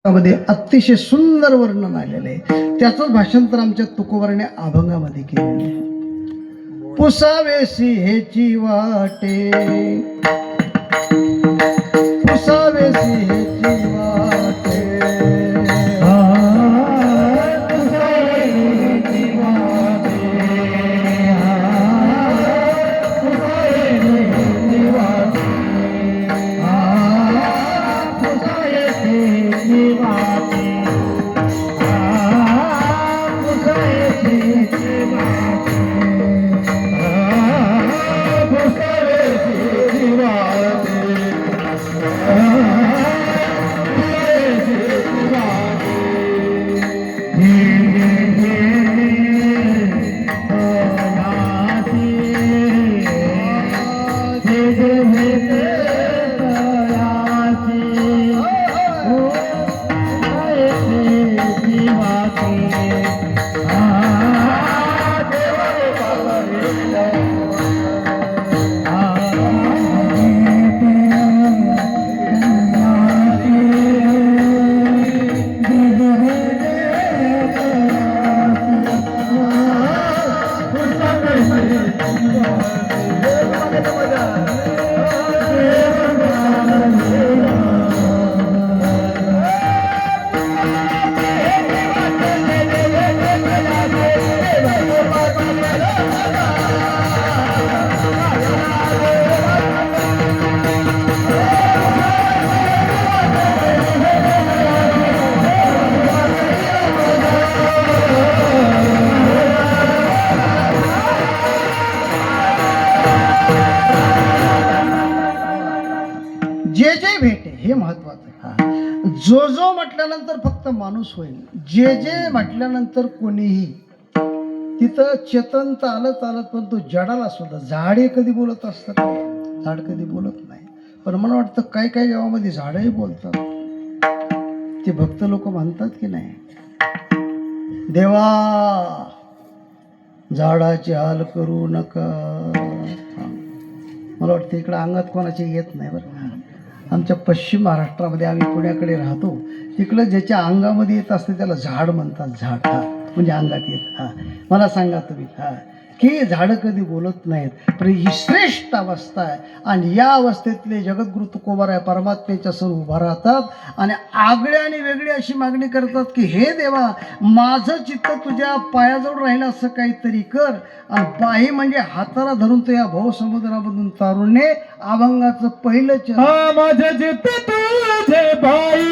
मध्ये अतिशय सुंदर वर्णन आलेलं आहे. त्याचं भाषांतर आमच्या तुकोबाराने अभंगामध्ये केलेलं आहे. पुसावेसी हेची वाटे, पुसावेसी हेची वाटे, जे जे भेटे हे महत्वाचं आहे. जो जो म्हटल्यानंतर फक्त माणूस होईल. जे जे म्हटल्यानंतर कोणीही तिथं चेतन चालत चालत पण तो जडाला सुद्धा. झाडे कधी बोलत असतात, झाड कधी बोलत नाही. पण मला वाटतं काही काही गावामध्ये झाडही बोलतात. ते भक्त लोक म्हणतात की नाही, देवा झाडाची हाल करू नका. मला वाटतं इकडं अंगात कोणाचे येत नाही बरं. आमच्या पश्चिम महाराष्ट्रामध्ये आम्ही पुण्याकडे राहतो, तिकडं ज्याच्या अंगामध्ये येत असते त्याला झाड म्हणतात. झाड हा म्हणजे अंगात येत. हा मला सांगा तुम्ही हा की झाडं कधी बोलत नाहीत. पण ही श्रेष्ठ अवस्था आहे. आणि या अवस्थेतले जगद्गुरु तुकोबाराय परमात्म्याच्या समोर उभा राहतात आणि आगळी आणि वेगळी अशी मागणी करतात की हे देवा, माझं चित्त तुझ्या पायाजवळ राहिलं असं काहीतरी कर. आणि बाही म्हणजे हाताला धरून तो या भवसमुद्रामधून तारुण्ये. अभंगाचं पहिलं चरण, माझं चित्त तुझे बाई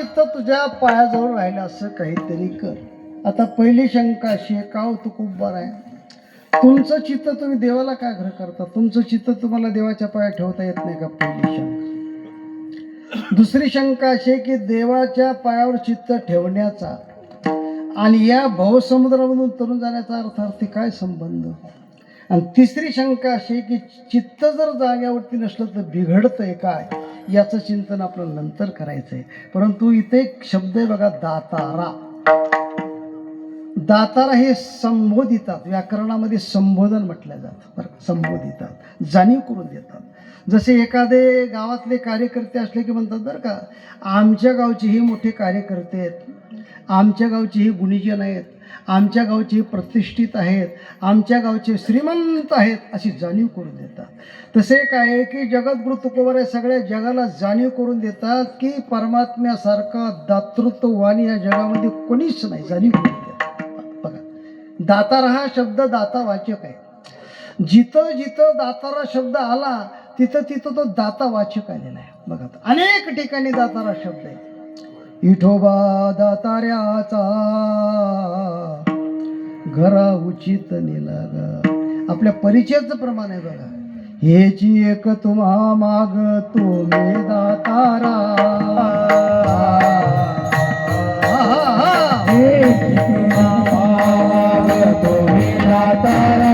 चित्त तुझ्या पायाजवळ राहिलं असं काहीतरी कर. आता पहिली शंका अशी आहे, का हो तू खूप बरं आहे, तुमचं चित्त तुम्ही देवाला का आग्रह करता, तुमचं चित्त तुम्हाला देवाच्या पाया ठेवता येत नाही का, पहिली शंका. दुसरी शंका अशी आहे की देवाच्या पायावर चित्त ठेवण्याचा आणि या भवसमुद्रामधून तरुण जाण्याचा अर्थार्थी काय संबंध. आणि तिसरी शंका अशी आहे की चित्त जर जाग्यावरती नसलं तर बिघडतंय काय, याचं चिंतन आपल्याला नंतर करायचंय. परंतु इथे एक शब्द आहे बघा, दातारा. दातारा हे संबोधितात, व्याकरणामध्ये संबोधन म्हटलं जातं बरं, संबोधितात, जाणीव करून देतात. जसे एखादे गावातले कार्यकर्ते असले की म्हणतात बरं का, आमच्या गावचे हे मोठे कार्यकर्ते आहेत, आमच्या गावचे हे गुणीजन आहेत, आमच्या गावचे प्रतिष्ठित आहेत, आमच्या गावचे श्रीमंत आहेत, अशी जाणीव करून देतात. तसे काय आहे की जगद्गुरु तुकोबाराय सगळ्या जगाला जाणीव करून देतात की परमात्म्यासारखा दातृत्ववाणी या जगामध्ये कोणीच नाही, जाणीव करून देतात. बघा, दातार हा शब्द दातावाचक आहे. जिथं जिथं दातारा शब्द आला तिथं तिथं तो दातावाचक आलेला आहे. बघा, अनेक ठिकाणी दातारा शब्द आहे. विठोबा दाताऱ्याचा घरा उचित निलागा, आपल्या परिचयाचं प्रमाण आहे बघा. हेची एक तुम्हा माग तुम्ही दातारा, हेची तुम्हा माग तुम्ही दातारा,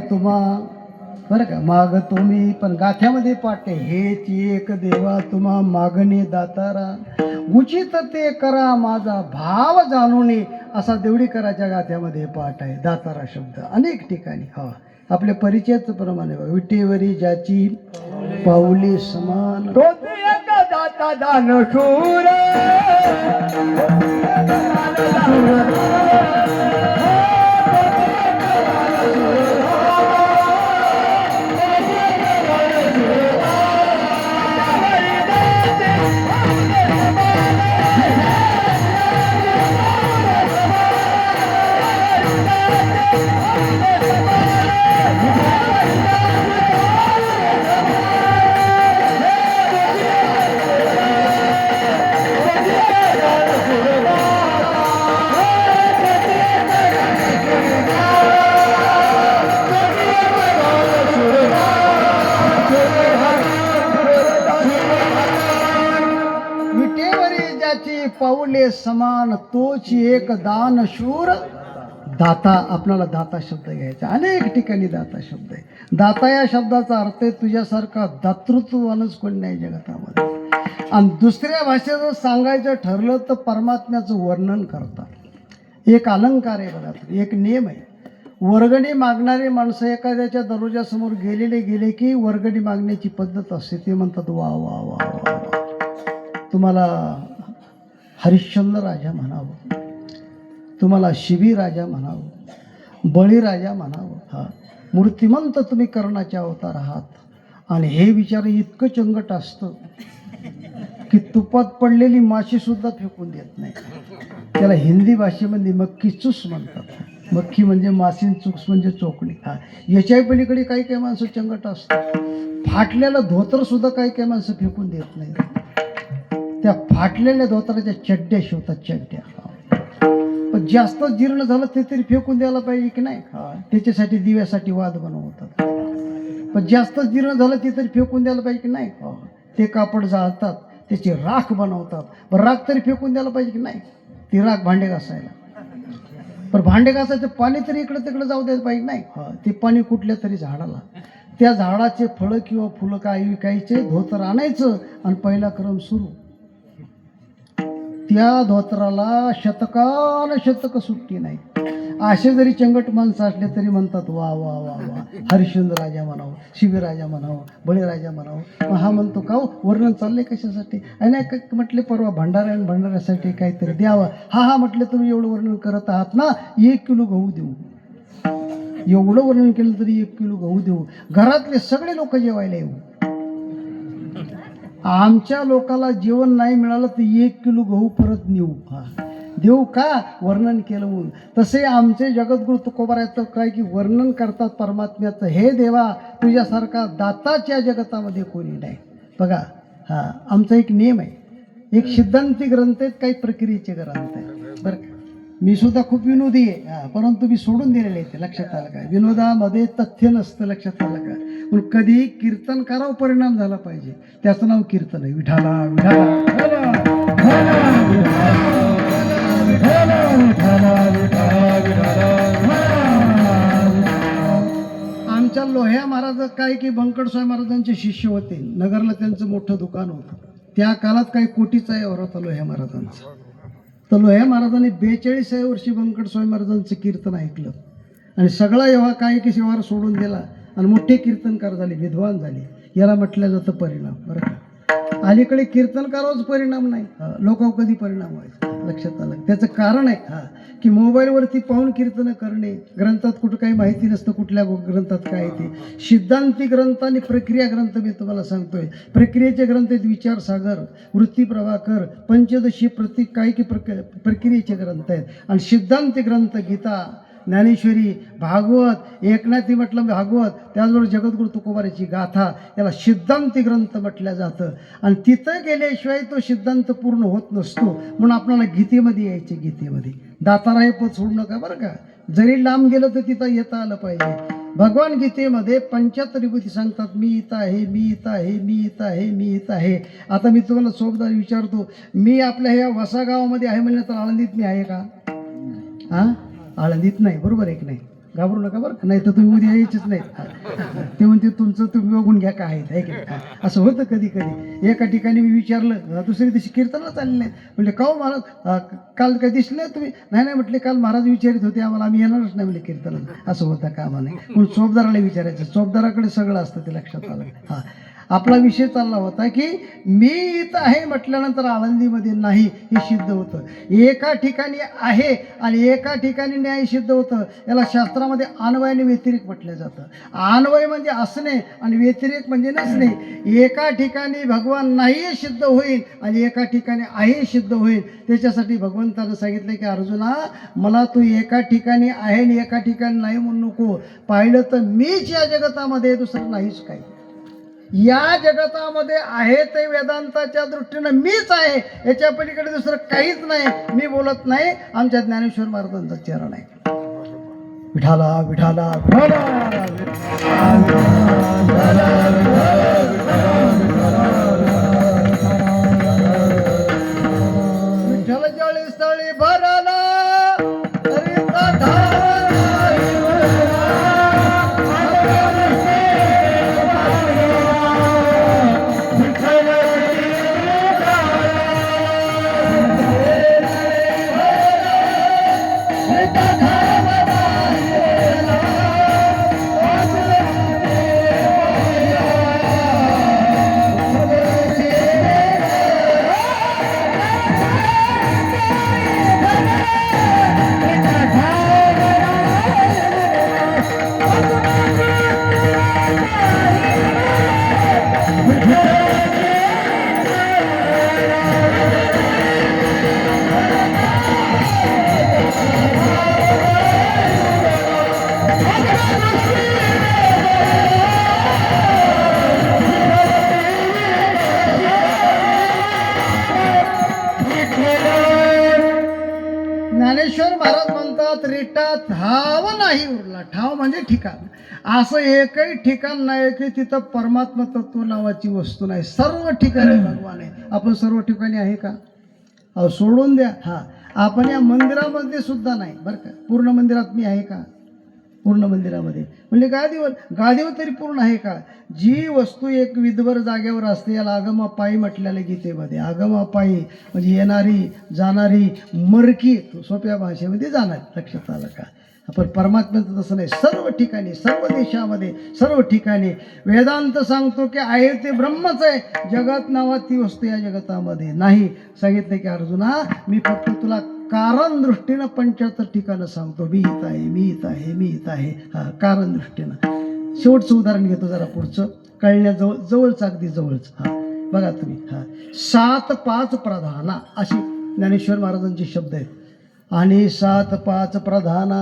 तुम्हा बरं का माग तुम्ही, पण गाथ्यामध्ये पाटे हेची एक देवा तुम्हा मागणे दातारा, उचित ते करा माझा भाव जाणून, असा देवडीकराच्या गाथ्यामध्ये पाठ आहे. दातारा शब्द अनेक ठिकाणी हा आपल्या परिचयाचं प्रमाण आहे. विटेवरी ज्याची पाऊले समान, तो एक दाता दानशूर, पाऊले समान तोची एक दानशूर. दाता, आपल्याला दाता शब्द घ्यायचा. अनेक ठिकाणी दाता शब्द आहे. दाता या शब्दाचा अर्थ आहे तुझ्यासारखा दातृत्ववानच कोण नाही जगतामध्ये. आणि दुसऱ्या भाषेत जर सांगायचं ठरलं तर परमात्म्याचं वर्णन करतात. एक अलंकार आहे बघा, एक नियम आहे. वर्गणी मागणारे माणसं एखाद्याच्या दरवाजासमोर गेले की वर्गणी मागण्याची पद्धत असते. ते म्हणतात वा वा वा वा वा, तुम्हाला हरिश्चंद्र राजा म्हणावं, तुम्हाला शिबी राजा म्हणावं, बळीराजा म्हणावं, हा मूर्तिमंत तुम्ही कर्णाचे अवतार आहात. आणि हे विचार इतकं चंगट असतं की तुपात पडलेली माशी सुद्धा फेकून देत नाही. त्याला हिंदी भाषेमध्ये मक्खी चूस म्हणतात. मक्खी म्हणजे मासीन, चूस म्हणजे चोकणी. हा याच्याही पलीकडे काही काही माणसं चंगट असतात. फाटलेलं धोतर सुद्धा काही काही माणसं फेकून देत नाही. त्या फाटलेल्या धोतराच्या चड्ड्या शिवतात, चड्ड्या. पण जास्त जीर्ण झालं ते तरी फेकून द्यायला पाहिजे की नाही. त्याच्यासाठी दिव्यासाठी वाद बनवतात. पण जास्त जीर्ण झालं ते तरी फेकून द्यायला पाहिजे की नाही. ते कापड जाळतात, त्याची राख बनवतात. पण राख तरी फेकून द्यायला पाहिजे की नाही. ती राख भांडे घासायला. पण भांडे घासायचं पाणी तरी इकडे तिकडे जाऊ द्यायला पाहिजे नाही. ते पाणी कुठल्या तरी झाडाला, त्या झाडाचे फळं किंवा फुलं काही विकायचे, धोतर आणायचं आणि पहिला क्रम सुरू. त्या धोतराला शतकान शतक सुट्टी नाही. असे जरी चंगट माणसं असले तरी म्हणतात वा वा वा वा, हरिश्चंद्र राजा म्हणावं, शिवराजा म्हणावं, बळीराजा म्हणावं. मग हा म्हणतो का वर्णन चाललंय कशासाठी? आणि नाही म्हटले परवा भंडारा आणि भंडाऱ्यासाठी काहीतरी द्यावं. हा म्हटलं तुम्ही एवढं वर्णन करत आहात ना, 1 किलो गहू देऊ. एवढं वर्णन केलं तरी 1 किलो गहू देऊ. घरातले सगळे लोक जेवायला येऊ. आमच्या लोकाला जेवण नाही मिळालं तर 1 किलो गहू परत नेऊ. देऊ का? वर्णन केलं म्हणून. तसे आमचे जगद्गुरु तुकोबारायचं काय की वर्णन करतात परमात्म्याचं, हे देवा तुझ्यासारखा दाताच्या जगतामध्ये कोणी नाही. बघा आमचा एक नियम आहे. एक सिद्धांती ग्रंथ आहेत, काही प्रक्रियेचे ग्रंथ आहेत बरं का. मी सुद्धा खूप विनोदी आहे, परंतु मी सोडून दिलेले आहे. लक्षात आलं का? विनोदामध्ये तथ्य नसतं. लक्षात आलं का? पण कधी कीर्तनकारावर परिणाम झाला पाहिजे, त्याचं नाव कीर्तन आहे. विठाला विठाला आमच्या लोह्या महाराज काय की बंकटस्वामी महाराजांचे शिष्य होते. नगरला त्यांचं मोठं दुकान होतं. त्या काळात काही कोटीचा व्यवहार होता लोह्या महाराजांचा. तर लोह्या महाराजांनी 42व्या वर्षी बंकटस्वामी महाराजांचं कीर्तन ऐकलं आणि सगळा व्यवहार काय की व्यवहार सोडून दिला आणि मोठे कीर्तनकार झाले, विद्वान झाले. याला म्हटलं जातं परिणाम. बरं का? अलीकडे कीर्तनकारावरच परिणाम नाही, लोकांवर कधी परिणाम व्हायचा? लक्षात आलं? त्याचं कारण आहे की मोबाईलवरती पाहून कीर्तन करणे. ग्रंथात कुठं काही माहिती नसतं, कुठल्या ग्रंथात काय ते. सिद्धांती ग्रंथ आणि प्रक्रिया ग्रंथ मी तुम्हाला सांगतोय. प्रक्रियेचे ग्रंथ आहेत विचार सागर, वृत्ती प्रभाकर, पंचदशी प्रतीक, काही की प्रक्रियेचे ग्रंथ आहेत. आणि सिद्धांती ग्रंथ गीता, ज्ञानेश्वरी, भागवत, एकनाथी म्हटलं भागवत, त्याचबरोबर जगद्गुरु तुकोबाराची गाथा, याला सिद्धांती ग्रंथ म्हटलं जातं. आणि तिथं गेल्याशिवाय तो सिद्धांत पूर्ण होत नसतो. म्हणून आपल्याला गीतेमध्ये यायचे. गीतेमध्ये दातारा हे पद सोडू नका बरं का. जरी लांब गेलं तर तिथं येता आलं पाहिजे. भगवान गीतेमध्ये 75 विभूती सांगतात. मी इथं आहे, मी इथं आहे, मी इथं आहे, मी इथं आहे. आता मी तुम्हाला सोबदार विचारतो, मी आपल्या ह्या वसा गावामध्ये आहे म्हणलं तर आळंदीत मी आहे का? आळंदीत नाही. बरोबर आहे की नाही? घाबरू नका बरं, नाही तर तुम्ही उद्या यायचेच नाहीत. ते म्हणते तुमचं तुम्ही बघून घ्या काय आहे की नाही. असं होतं कधी कधी. एका ठिकाणी मी विचारलं, दुसऱ्या दिवशी कीर्तनला चालले नाही. म्हणजे का महाराज काल काय दिसले तुम्ही? नाही म्हटले काल महाराज विचारित होते आम्हाला, आम्ही येणारच नाही म्हणजे कीर्तनाला. असं होतं का नाही. म्हणून चोपदाराला विचारायचं. चोपदाराकडे सगळं असतं ते लक्षात आलं. आपला विषय चालला होता की मी इथं आहे म्हटल्यानंतर आळंदीमध्ये नाही हे सिद्ध होतं. एका ठिकाणी आहे आणि एका ठिकाणी न्याय सिद्ध होतं. याला शास्त्रामध्ये अन्वय आणि व्यतिरेक म्हटलं जातं. अन्वय म्हणजे असणे आणि व्यतिरेक म्हणजे नसणे. एका ठिकाणी भगवान नाही सिद्ध होईल आणि एका ठिकाणी आहे सिद्ध होईल. त्याच्यासाठी भगवंतानं सांगितलं की अर्जुना, मला तू एका ठिकाणी आहे आणि एका ठिकाणी नाही म्हणू नको. पाहिलं तर मीच या जगतामध्ये, दुसरं नाहीच काही. या जगतामध्ये आहे ते वेदांताच्या दृष्टीनं मीच आहे, याच्या पलीकडे दुसरं काहीच नाही. मी बोलत नाही. आमच्या ज्ञानेश्वर महाराजांचा चरण आहे. विठाला विठाला विठाला विठ्ठल जळी स्थळी भरला ज्ञानेश्वर महाराज म्हणतात, रेटा ठाव नाही उरला. ठाव म्हणजे ठिकाण. असं एकही ठिकाण नाही की तिथं परमात्मा तत्व नावाची वस्तू नाही. सर्व ठिकाणी भगवान आहे. आपण सर्व ठिकाणी आहे का? सोडून द्या. आपण या मंदिरामध्ये सुद्धा नाही बरं का. पूर्ण मंदिरात मी आहे का? पूर्ण मंदिरामध्ये म्हणजे गादीवर तरी पूर्ण आहे का? जी वस्तू एक विधवर जागेवर असते याला आगमापायी म्हटलेलं गीतेमध्ये. आगमापायी म्हणजे येणारी जाणारी मरकी, सोप्या भाषेमध्ये जाणार. लक्षात आलं का? पण परमात्म्याचं तसं नाही. सर्व ठिकाणी, सर्व देशामध्ये, सर्व ठिकाणी वेदांत सांगतो की आहे ते ब्रह्मच आहे. जगत नावात ती वस्तू या जगतामध्ये नाही. सांगितलं की अर्जुना मी फक्त तुला कारण दृष्टीनं 75 ठिकाणं सांगतो. मी इथं आहे, मी इथं आहे, मी इथं आहे. हा, कारण दृष्टीनं. शेवटचं उदाहरण घेतो जरा पुढचं, कळण्याजवळ जवळचं, अगदी जवळचं. हा बघा तुम्ही. हा 7 5 प्रधाना अशी ज्ञानेश्वर महाराजांचे शब्द आहेत. आणि 7 5 प्रधाना.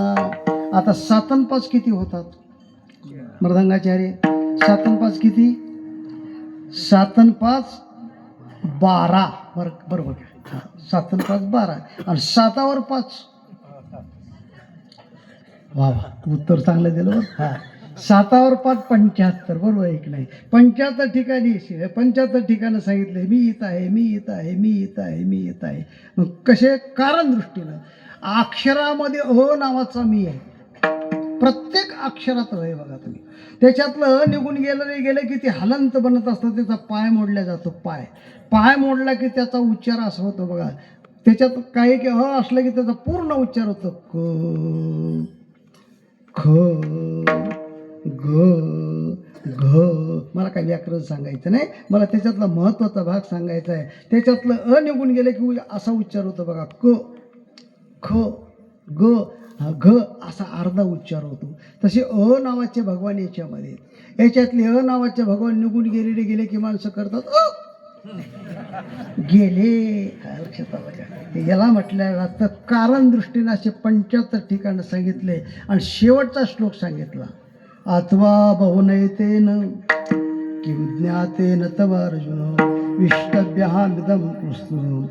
आता 7 आणि 5 किती होतात मृदंगाचार्य? 7 आणि 5 किती? 7 आणि 5 12. बरोबर. हा 7 आणि 5 12 आणि 7वर 5. वा वा, उत्तर चांगलं दिलं बरं. हा 7वर 5 75. बरोबर आहे की नाही? 75 ठिकाणी, 75 ठिकाणं सांगितले मी इथं आहे, मी इथं आहे, मी इथं आहे, मी इथं आहे. मग कसे? कारण दृष्टीनं. अक्षरामध्ये अ नावाचा मी आहे. प्रत्येक अक्षरात आहे बघा तुम्ही. त्याच्यातलं निघून गेलं की ते हलंत बनत असतं. त्याचा पाय मोडला जातो. पाय मोडला की त्याचा उच्चार असा होतो बघा. त्याच्यात काही की अ असलं की त्याचा पूर्ण उच्चार होतो. क ख ग घ. मला काही व्याकरण सांगायचं नाही, मला त्याच्यातला महत्त्वाचा भाग सांगायचा आहे. त्याच्यातलं अ निघून गेलं की असा उच्चार होतो बघा. क ख ग घ असा अर्धा उच्चार होतो. तसे अ नावाचे भगवान याच्यामध्ये, याच्यातले अ नावाचे भगवान निघून गेले की माणसं करतात अ गेले. लक्षात आलं का? याला म्हटलं जातं कारण दृष्टीनं. असे 75 ठिकाणं सांगितले. आणि शेवटचा श्लोक सांगितला, अथवा बहुनैतेन किं ज्ञातेन तव अर्जुन विष्टभ्यामिदं कृष्ण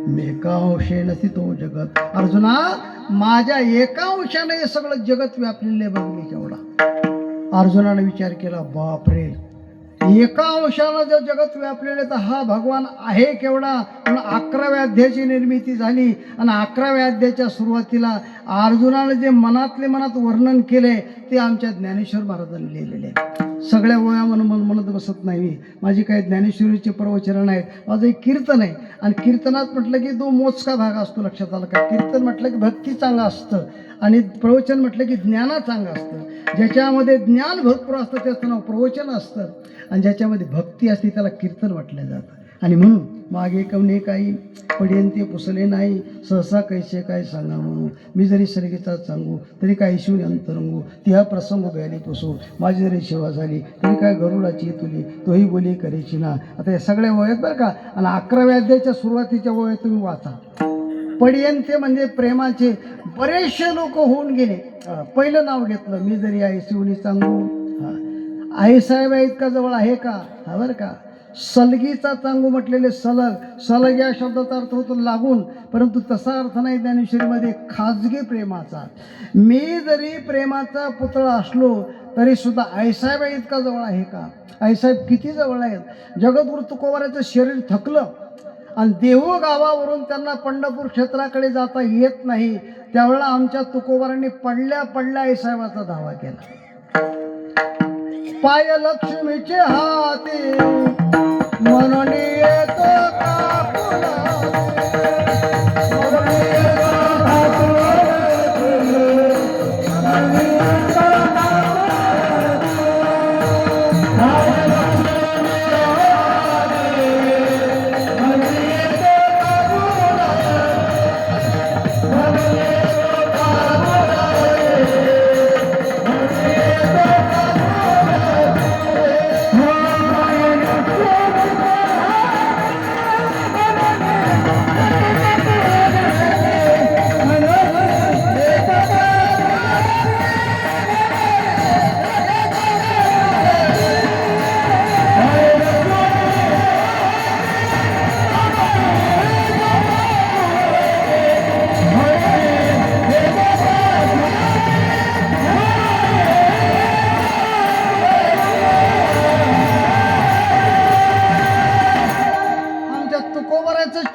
मेकांशेन स्थितो जगत. अर्जुना, माझ्या एका अंशाने हे सगळं जगत व्यापलेले बघ मी केवढा. अर्जुनाने विचार केला, बापरे, एका अंशानं जर जगत व्यापलेले तर हा भगवान आहे केवढा. म्हणून 11व्या अध्यायाची निर्मिती झाली. आणि 11व्या अध्यायाच्या सुरुवातीला अर्जुनाने जे मनात वर्णन केले ते आमच्या ज्ञानेश्वर महाराजांनी लिहिलेले आहे. सगळ्या ओळ्या म्हणत बसत नाही मी. माझी काही ज्ञानेश्वरीचे प्रवचनं आहेत, माझं एक कीर्तन आहे. आणि कीर्तनात म्हटलं की तो मोजका भाग असतो. लक्षात आलं का? कीर्तन म्हटलं की भक्ती चांगलं असतं आणि प्रवचन म्हटलं की ज्ञाना चांगलं असतं. ज्याच्यामध्ये ज्ञान भरपूर असतं त्याचं नाव प्रवचन असतं, आणि ज्याच्यामध्ये भक्ती असते त्याला कीर्तन म्हटलं जातं. आणि म्हणून मागे कवणे काही पडियंते पुसले नाही, सहसा कैसे काय सांगा म्हणू. मी जरी सर्गीचा सांगू तरी काही शिवने अंतरंगू. तिहा प्रसंग गयाली पुसू. माझी जरी सेवा झाली तरी काय गरुडाची तुली, तोही बोली करेची ना. आता हे सगळ्या वयात बरं का. आणि 11व्या अध्यायाच्या सुरुवातीच्या वयात तुम्ही वाचा. पडियंते म्हणजे प्रेमाचे बरेचसे लोक होऊन गेले. पहिलं नाव घेतलं, मी जरी आई शिवनी सांगू. आईसाहेब इतका जवळ आहे का? हा बरं का. सलगीचा चांगू म्हटलेले सलग या शब्दाचा अर्थ होतो लागून, परंतु तसा अर्थ नाही ज्ञानेश्वरीमध्ये. खाजगी प्रेमाचा. मी जरी प्रेमाचा पुतळा असलो तरी सुद्धा आईसाहेब इतका जवळ आहे का? आईसाहेब किती जवळ आहेत. जगद्गुरु तुकोबाराचं शरीर थकलं आणि देहू गावावरून त्यांना पंढरपूर क्षेत्राकडे जाता येत नाही, त्यावेळेला आमच्या तुकोबारांनी पडल्या आईसाहेबाचा धावा केला. पाय लक्ष्मीचे हाती म्हणून येतो काकुला.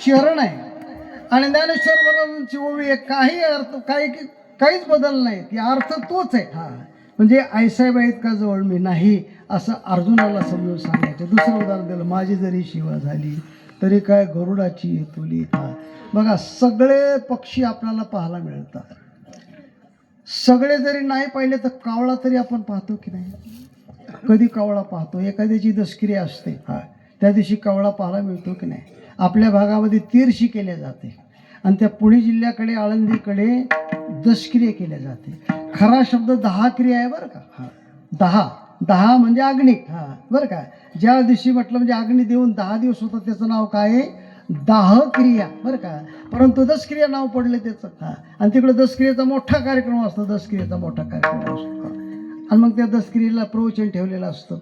चरण आहे. आणि ज्ञानेश्वर महाराजांची ओवी आहे, काही अर्थ काहीच बदल नाही, की अर्थ तोच आहे. हा म्हणजे आईसाहेब आहेत का जवळ मी नाही असं अर्जुनाला समजून सांगायचं. दुसरं उदाहरण दिलं, माझी जरी शिवा झाली तरी काय गरुडाची तुली. हा बघा, सगळे पक्षी आपल्याला पाहायला मिळतात. सगळे जरी नाही पाहिले तर कावळा तरी आपण पाहतो की नाही? कधी कावळा पाहतो? एखाद्याची दशक्रिया असते, हा त्या दिवशी कावळा पाहायला मिळतो की नाही? आपल्या भागामध्ये तीर्शी केल्या जाते आणि त्या पुणे जिल्ह्याकडे आळंदीकडे दशक्रिया केल्या जाते. खरा शब्द 10 क्रिया आहे बरं का. हा 10 म्हणजे अग्नी. हा बरं का. ज्या दिवशी म्हटलं म्हणजे अग्नी देऊन 10 दिवस होतं, त्याचं नाव काय आहे? दाह क्रिया बरं का. परंतु दशक्रिया नाव पडले त्याचं. हा आणि तिकडे दशक्रियेचा मोठा कार्यक्रम असतो, दशक्रियेचा मोठा कार्यक्रम असतो. आणि मग त्या दशक्रियेला प्रवचन ठेवलेलं असतं.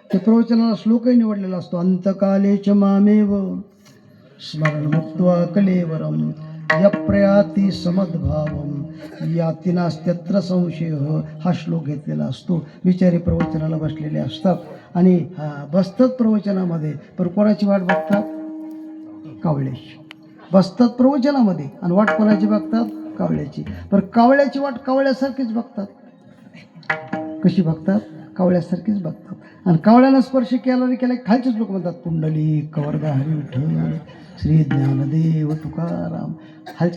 ते प्रवचनाला श्लोकही निवडलेला असतो. अंतकाले च मामेव स्मरण मुक्त्वा कलेवरम यप्रयाती समद्भावम याती नास्त्यत्र संशय. हा श्लोक घेतलेला असतो. बिचारे प्रवचनाला बसलेले असतात आणि बसतात प्रवचनामध्ये, पण कोणाची वाट बघतात? कावळ्याची. बसतात प्रवचनामध्ये आणि वाट कोणाची बघतात? कावळ्याची. पण कावळ्याची वाट कावळ्यासारखीच बघतात. कशी बघतात? कावळ्यासारखीच बघतात. आणि कावळ्यानं स्पर्श केला खालचेच लोक म्हणतात पुंडलिक कवरदा हरी विठ्ठल श्री ज्ञानदेव तुकाराम.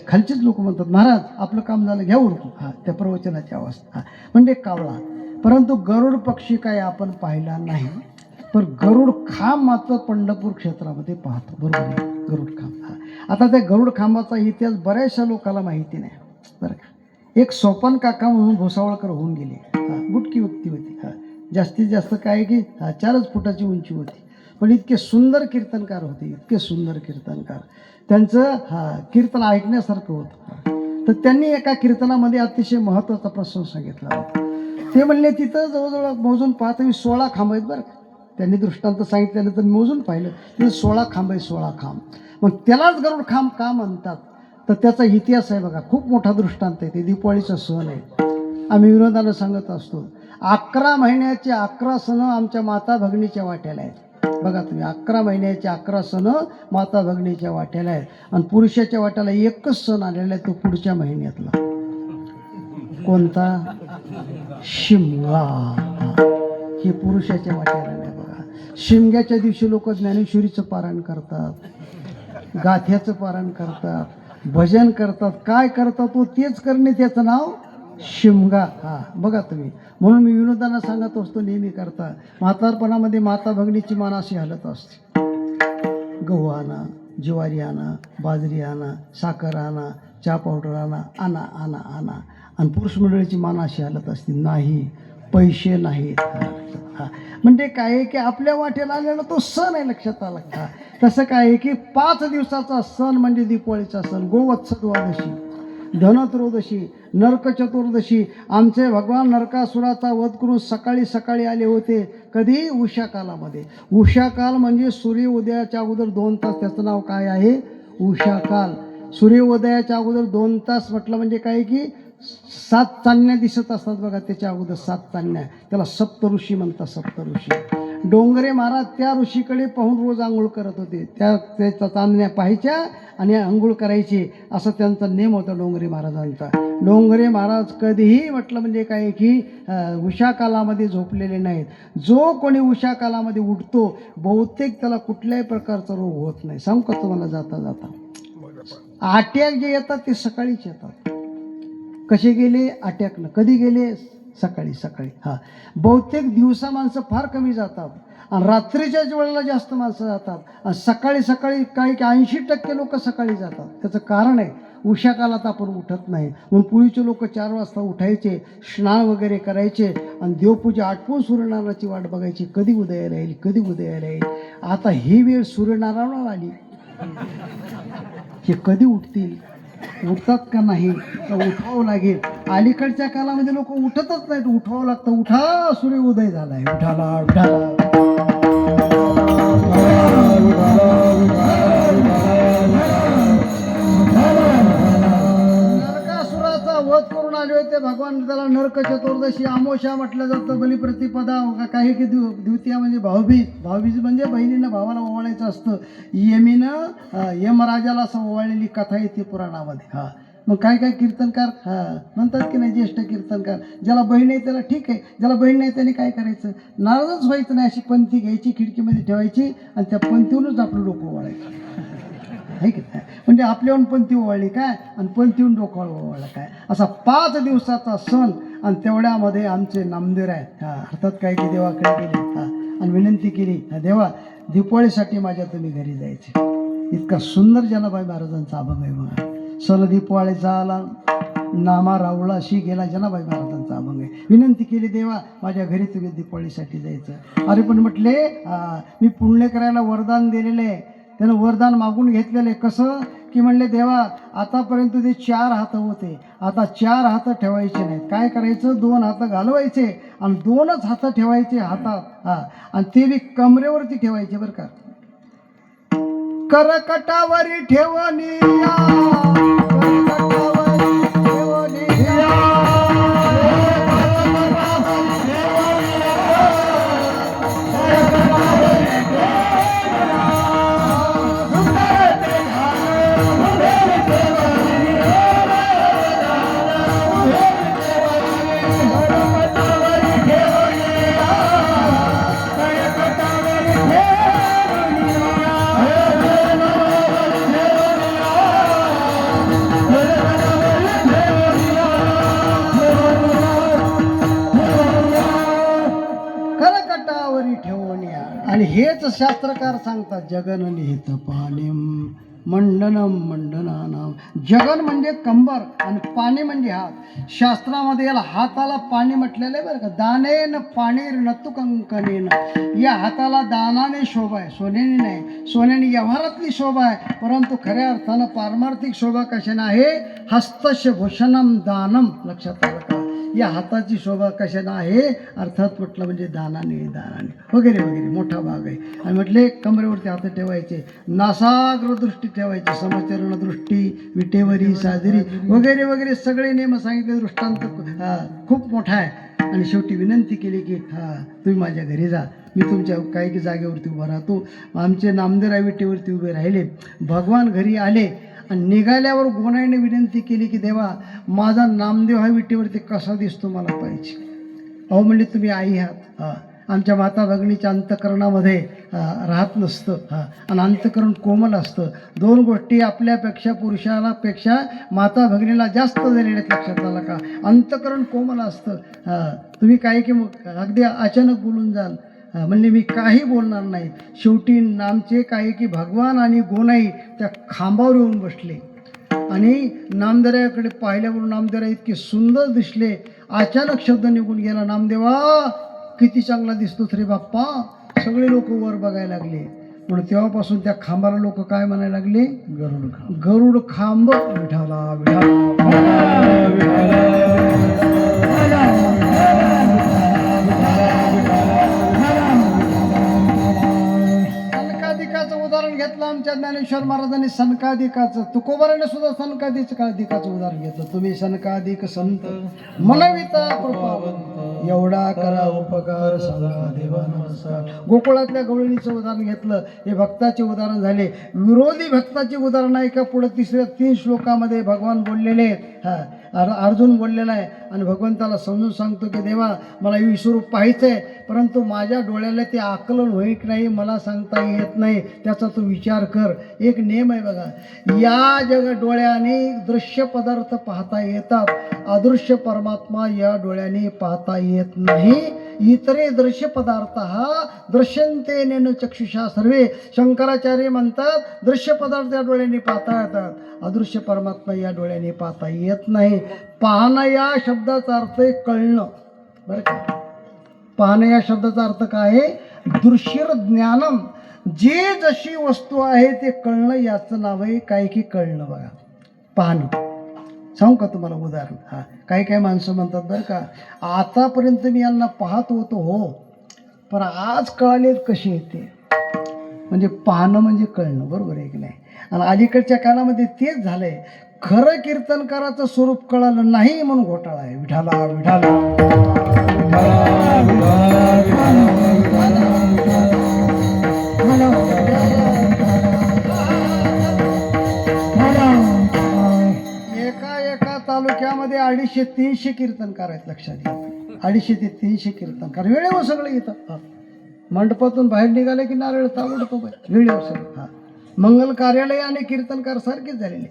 खालचेच लोक म्हणतात महाराज आपलं काम झालं, घ्या उरकू. हा त्या प्रवचनाची अवस्था म्हणजे कावळा. परंतु गरुड पक्षी काय आपण पाहिला नाही, पण गरुड खांब मात्र पंढरपूर क्षेत्रामध्ये पाहतो. बरोबर आहे, गरुड खांब. हा आता त्या गरुड खांबाचा इतिहास बऱ्याचशा लोकांना माहिती नाही बरं का. एक सोपान काका म्हणून भुसावळकर होऊन गेले. गुटकी व्यक्ती होती. जास्तीत जास्त काय की 4 फुटाची उंची होती, पण इतके सुंदर कीर्तनकार होते, इतके सुंदर कीर्तनकार. त्यांचं कीर्तन ऐकण्यासारखं होतं. तर त्यांनी एका कीर्तनामध्ये अतिशय महत्त्वाचा प्रसंग सांगितला होता. ते म्हणले तिथं जवळजवळ मोजून पाहता मी 16 खांब आहेत बरं का. त्यांनी दृष्टांत सांगितल्यानंतर मोजून पाहिलं तिथे 16 खांब आहे, 16 खांब. मग त्यालाच गरुड खांब का म्हणतात? तर त्याचा इतिहास आहे बघा, खूप मोठा दृष्टांत आहे. ते दिवाळीचा सण आहे. आम्ही विनोदानं सांगत असतो 11 महिन्याचे 11 सण आमच्या माता भगिनीच्या वाट्याला आहेत. बघा तुम्ही, 11 महिन्याचे 11 सण माता भगिनीच्या वाट्याला आहेत. आणि पुरुषाच्या वाट्याला एकच सण आलेला आहे, तो पुढच्या महिन्यातला. कोणता? शिमगा. हे पुरुषाच्या वाट्याला नाही बघा. शिमग्याच्या दिवशी लोक ज्ञानेश्वरीचं पारायण करतात, गाथ्याचं पारायण करतात, भजन करतात. काय करतात? तो तेच करणे, त्याचं नाव शिमगा. बघा तुम्ही. म्हणून मी विनोदांना सांगत असतो नेहमी करता, म्हातारपणामध्ये माता भगिनीची मान अशी हलत असते. गहू आणा, ज्वारी आणा, बाजरी आणा, साखर आणा, चहा पावडर आणा, आणा आणा आणा. आणि पुरुष मंडळीची मान अशी हलत असते, नाही पैसे नाहीत. म्हणजे काय आहे की आपल्या वाटेला आलेला तो सण आहे, लक्षात आला. तसं काय आहे की 5 दिवसाचा सण म्हणजे दिवाळीचा सण. गोवत्स द्वादशी, धनत्रयोदशी, नरक चतुर्दशी. आमचे भगवान नरकासुराचा वध करून सकाळी सकाळी आले होते. कधी? उषा कालामध्ये. उषा काल म्हणजे सूर्योदयाच्या अगोदर 2 तास. त्याचं नाव काय आहे? उषा काल. सूर्योदयाच्या अगोदर 2 तास म्हटलं म्हणजे काय की 7 चांदण्या दिसत असतात बघा. त्याच्या अगोदर 7 चांदण्या, त्याला सप्तऋषी म्हणतात. सप्तऋषी. डोंगरे महाराज त्या ऋषीकडे पाहून रोज आंघोळ करत होते. त्याच्या चांदण्या पाहायच्या आणि आंघोळ करायची, असा त्यांचा नेम होता डोंगरे महाराजांचा. डोंगरे महाराज कधीही म्हटलं म्हणजे काय की उषा कालामध्ये झोपलेले नाहीत. जो कोणी उषा कालामध्ये उठतो बहुतेक त्याला कुठल्याही प्रकारचा रोग होत नाही. सांगू का तुम्हाला जाता जाता? अटॅक जे येतात ते सकाळीच येतात. कसे गेले? अटॅकनं. कधी गेले? सकाळी सकाळी. बहुतेक दिवसा माणसं फार कमी जातात आणि रात्रीच्याच वेळेला जास्त माणसं जातात. आणि सकाळी सकाळी काही 80% लोक सकाळी जातात. त्याचं कारण आहे उषा कालात आपण उठत नाही. म्हणून पूर्वीचे लोक 4 वाजता उठायचे, स्नान वगैरे करायचे आणि देवपूजा आटपून सूर्यनारायणाची वाट बघायची, कधी उदयाला येईल, कधी उदयाला येईल. आता ही वेळ सूर्यनारायणाला आली, हे कधी उठतील, उठतात का नाही, तर उठावं लागेल. अलीकडच्या कालामध्ये लोक उठतच नाहीत, उठावं लागतं. उठा, सूर्य उदय झालाय, उठाला उठाला. नरकासुराचा वध करून आले होते भगवान, त्याला नरक चतुर्दशी अमावस्या म्हटलं जातं, बलिप्रतिपदा, काही की द्वितीया म्हणजे भाऊबीज. भाऊबीज म्हणजे बहिणीनं भावाला ओवाळायचं असतं. यमराजाला असं ओवाळलेली कथा येते पुराणामध्ये. हा, मग काय काय कीर्तनकार म्हणतात की नाही, ज्येष्ठ कीर्तनकार, ज्याला बहीण आहे त्याला ठीक आहे, ज्याला बहीण नाही त्याने काय करायचं, नाराजच व्हायचं नाही. अशी पंथी घ्यायची, खिडकीमध्ये ठेवायची आणि त्या पंथीहूनच आपलं डोकं ओवाळायचं. आहे की नाही, म्हणजे आपल्याहून पंथी ओवाळली काय आणि पंथीहून डोकं ओवाळलं काय, असा 5 दिवसाचा सण. आणि तेवढ्यामध्ये आमचे नामदेव आहेत, अर्थात काय की देवाकडे गेले आणि विनंती केली, देवा दीपावळीसाठी माझ्या तुम्ही घरी जायचे. इतका सुंदर जनाबाई महाराजांचा अभंग आहे बघा. सल दीपावळीचा आला, नामा रावळाशी गेला, जनाबाई महाराजांचा अभंग आहे. विनंती केली, देवा माझ्या घरी तुम्ही दीपावळीसाठी जायचं. अरे पण म्हटले, मी पुण्य करायला वरदान दिलेलं आहे. त्यानं वरदान मागून घेतलेलं आहे. कसं की म्हणले, देवा आतापर्यंत ते 4 हात होते, आता 4 हात ठेवायचे नाहीत. काय करायचं, 2 हात घालवायचे आणि 2च हात ठेवायचे हातात. आणि ते बी कमरेवरती ठेवायचे बरं का. करकटावरी ठेवणिया, करकटावरी ठेवणिया, आणि हेच शास्त्रकार सांगतात, जगन निहित पाणीम मंडनम मंडनानाम. जगन म्हणजे कंबर आणि पाणी म्हणजे हात. शास्त्रामध्ये याला हाताला पाणी म्हटलेलं आहे बरं का. दानेन पाणीर नतु कंकणेन. या हाताला दानाने शोभा आहे, सोन्याने नाही. सोन्याने व्यवहारातली शोभा आहे, परंतु खऱ्या अर्थानं पारमार्थिक शोभा कशाने आहे, हस्तस्य भूषणम दानम. लक्षात आलं का, या हाताची शोभा कशाने आहे, अर्थात म्हटलं म्हणजे दानाने वगैरे वगैरे मोठा भाग आहे. आणि म्हटले कमरेवरती हात ठेवायचे, नासाग्र दृष्टी ठेवायची, समचरण दृष्टी, विटेवरी साजरी वगैरे वगैरे सगळे नियम सांगितले. दृष्टांत खूप मोठा आहे. आणि शेवटी विनंती केली की तुम्ही माझ्या घरी जा, मी तुमच्या काही की जागेवरती उभा राहतो. आमचे नामदेवराय विटेवरती उभे राहिले. भगवान घरी आले आणि निघाल्यावर गोनाईने विनंती केली की देवा माझा नामदेव हा विटेवरती कसा दिसतो मला पाहिजे. अहो म्हणजे तुम्ही आई आहात, आमच्या माता भगिनीच्या अंतकरणामध्ये राहत नसतं. आणि अंतकरण कोमल असतं. 2 गोष्टी आपल्यापेक्षा पुरुषाला पेक्षा माता भगिनीला जास्त झालेल्या आहेत. लक्षात आला का, अंतकरण कोमल असतं. तुम्ही काय की अगदी अचानक बोलून जाल. म्हणजे मी काही बोलणार नाही. शेवटी नामचे काय की भगवान आणि गोनाई त्या खांबावर येऊन बसले आणि नामदेवाकडे पाहिल्यावर नामदेवा इतके सुंदर दिसले. अचानक शब्द निघून गेला, नामदेवा किती चांगला दिसतोस रे बाप्पा. सगळे लोक वर बघायला लागले. म्हणून तेव्हापासून त्या खांबाला लोक काय म्हणायला लागले, गरुड खांब विठाला उदाहरण घेतलं आमच्या ज्ञानेश्वर महाराजांनी. सनकादिकाचं, तुकोबाराने सुद्धा सनकादिकाचं उदाहरण घेतलं. तुम्ही सनकादिक संत मनविता कृपावंत, एवढा करा उपकार सांगा देवा नमस्कार. गोकुळातल्या गवळणीचं उदाहरण घेतलं. हे भक्ताचे उदाहरण झाले. विरोधी भक्ताचे उदाहरण आहे का पुढे 3 श्लोकामध्ये भगवान बोललेले आहेत. अर्जुन बोललेला आहे आणि भगवंताला समजून सांगतो की देवा मला विश्वरूप पाहायचं आहे, परंतु माझ्या डोळ्याला ते आकलन होईल की नाही मला सांगता येत नाही, त्याचा तू विचार कर. एक नियम आहे बघा, या डोळ्याने दृश्य पदार्थ पाहता येतात, अदृश्य परमात्मा या डोळ्याने पाहता येत नाही. इतरे दृश्य पदार्थ दृश्यंते नेन चक्षुषा सर्वे. शंकराचार्य म्हणतात दृश्य पदार्थ या डोळ्याने पाहता येतात, अदृश्य परमात्मा या डोळ्याने पाहता येत नाही. पाहणं या शब्दाचा अर्थ आहे कळणं बरं का. पाहणं या शब्दाचा अर्थ काय आहे, दृश्य ज्ञानम. जे जशी वस्तू आहे ते कळणं याचं नाव आहे काय की कळणं बघा. पाहणं सांगू का तुम्हाला उदाहरण. काही माणसं म्हणतात बरं का, आतापर्यंत मी यांना पाहत होतो हो, पण आज कळालेत कशी येते. म्हणजे पाहणं म्हणजे कळणं, बरोबर आहे की नाही. आणि अलीकडच्या काळामध्ये तेच झालंय, खरं कीर्तनकाराचं स्वरूप कळालं नाही म्हणून घोटाळा आहे. विठाला विठाला एका एका तालुक्यामध्ये 250-300 कीर्तनकार आहेत, लक्षात घ्या. 250 ते 300 कीर्तनकार वेळेवर सगळे येतात. मंडपातून बाहेर निघाले की नारळ ताबडतोब वेळेवर सगळं. मंगल कार्यालय आणि कीर्तनकार सारखेच झालेले.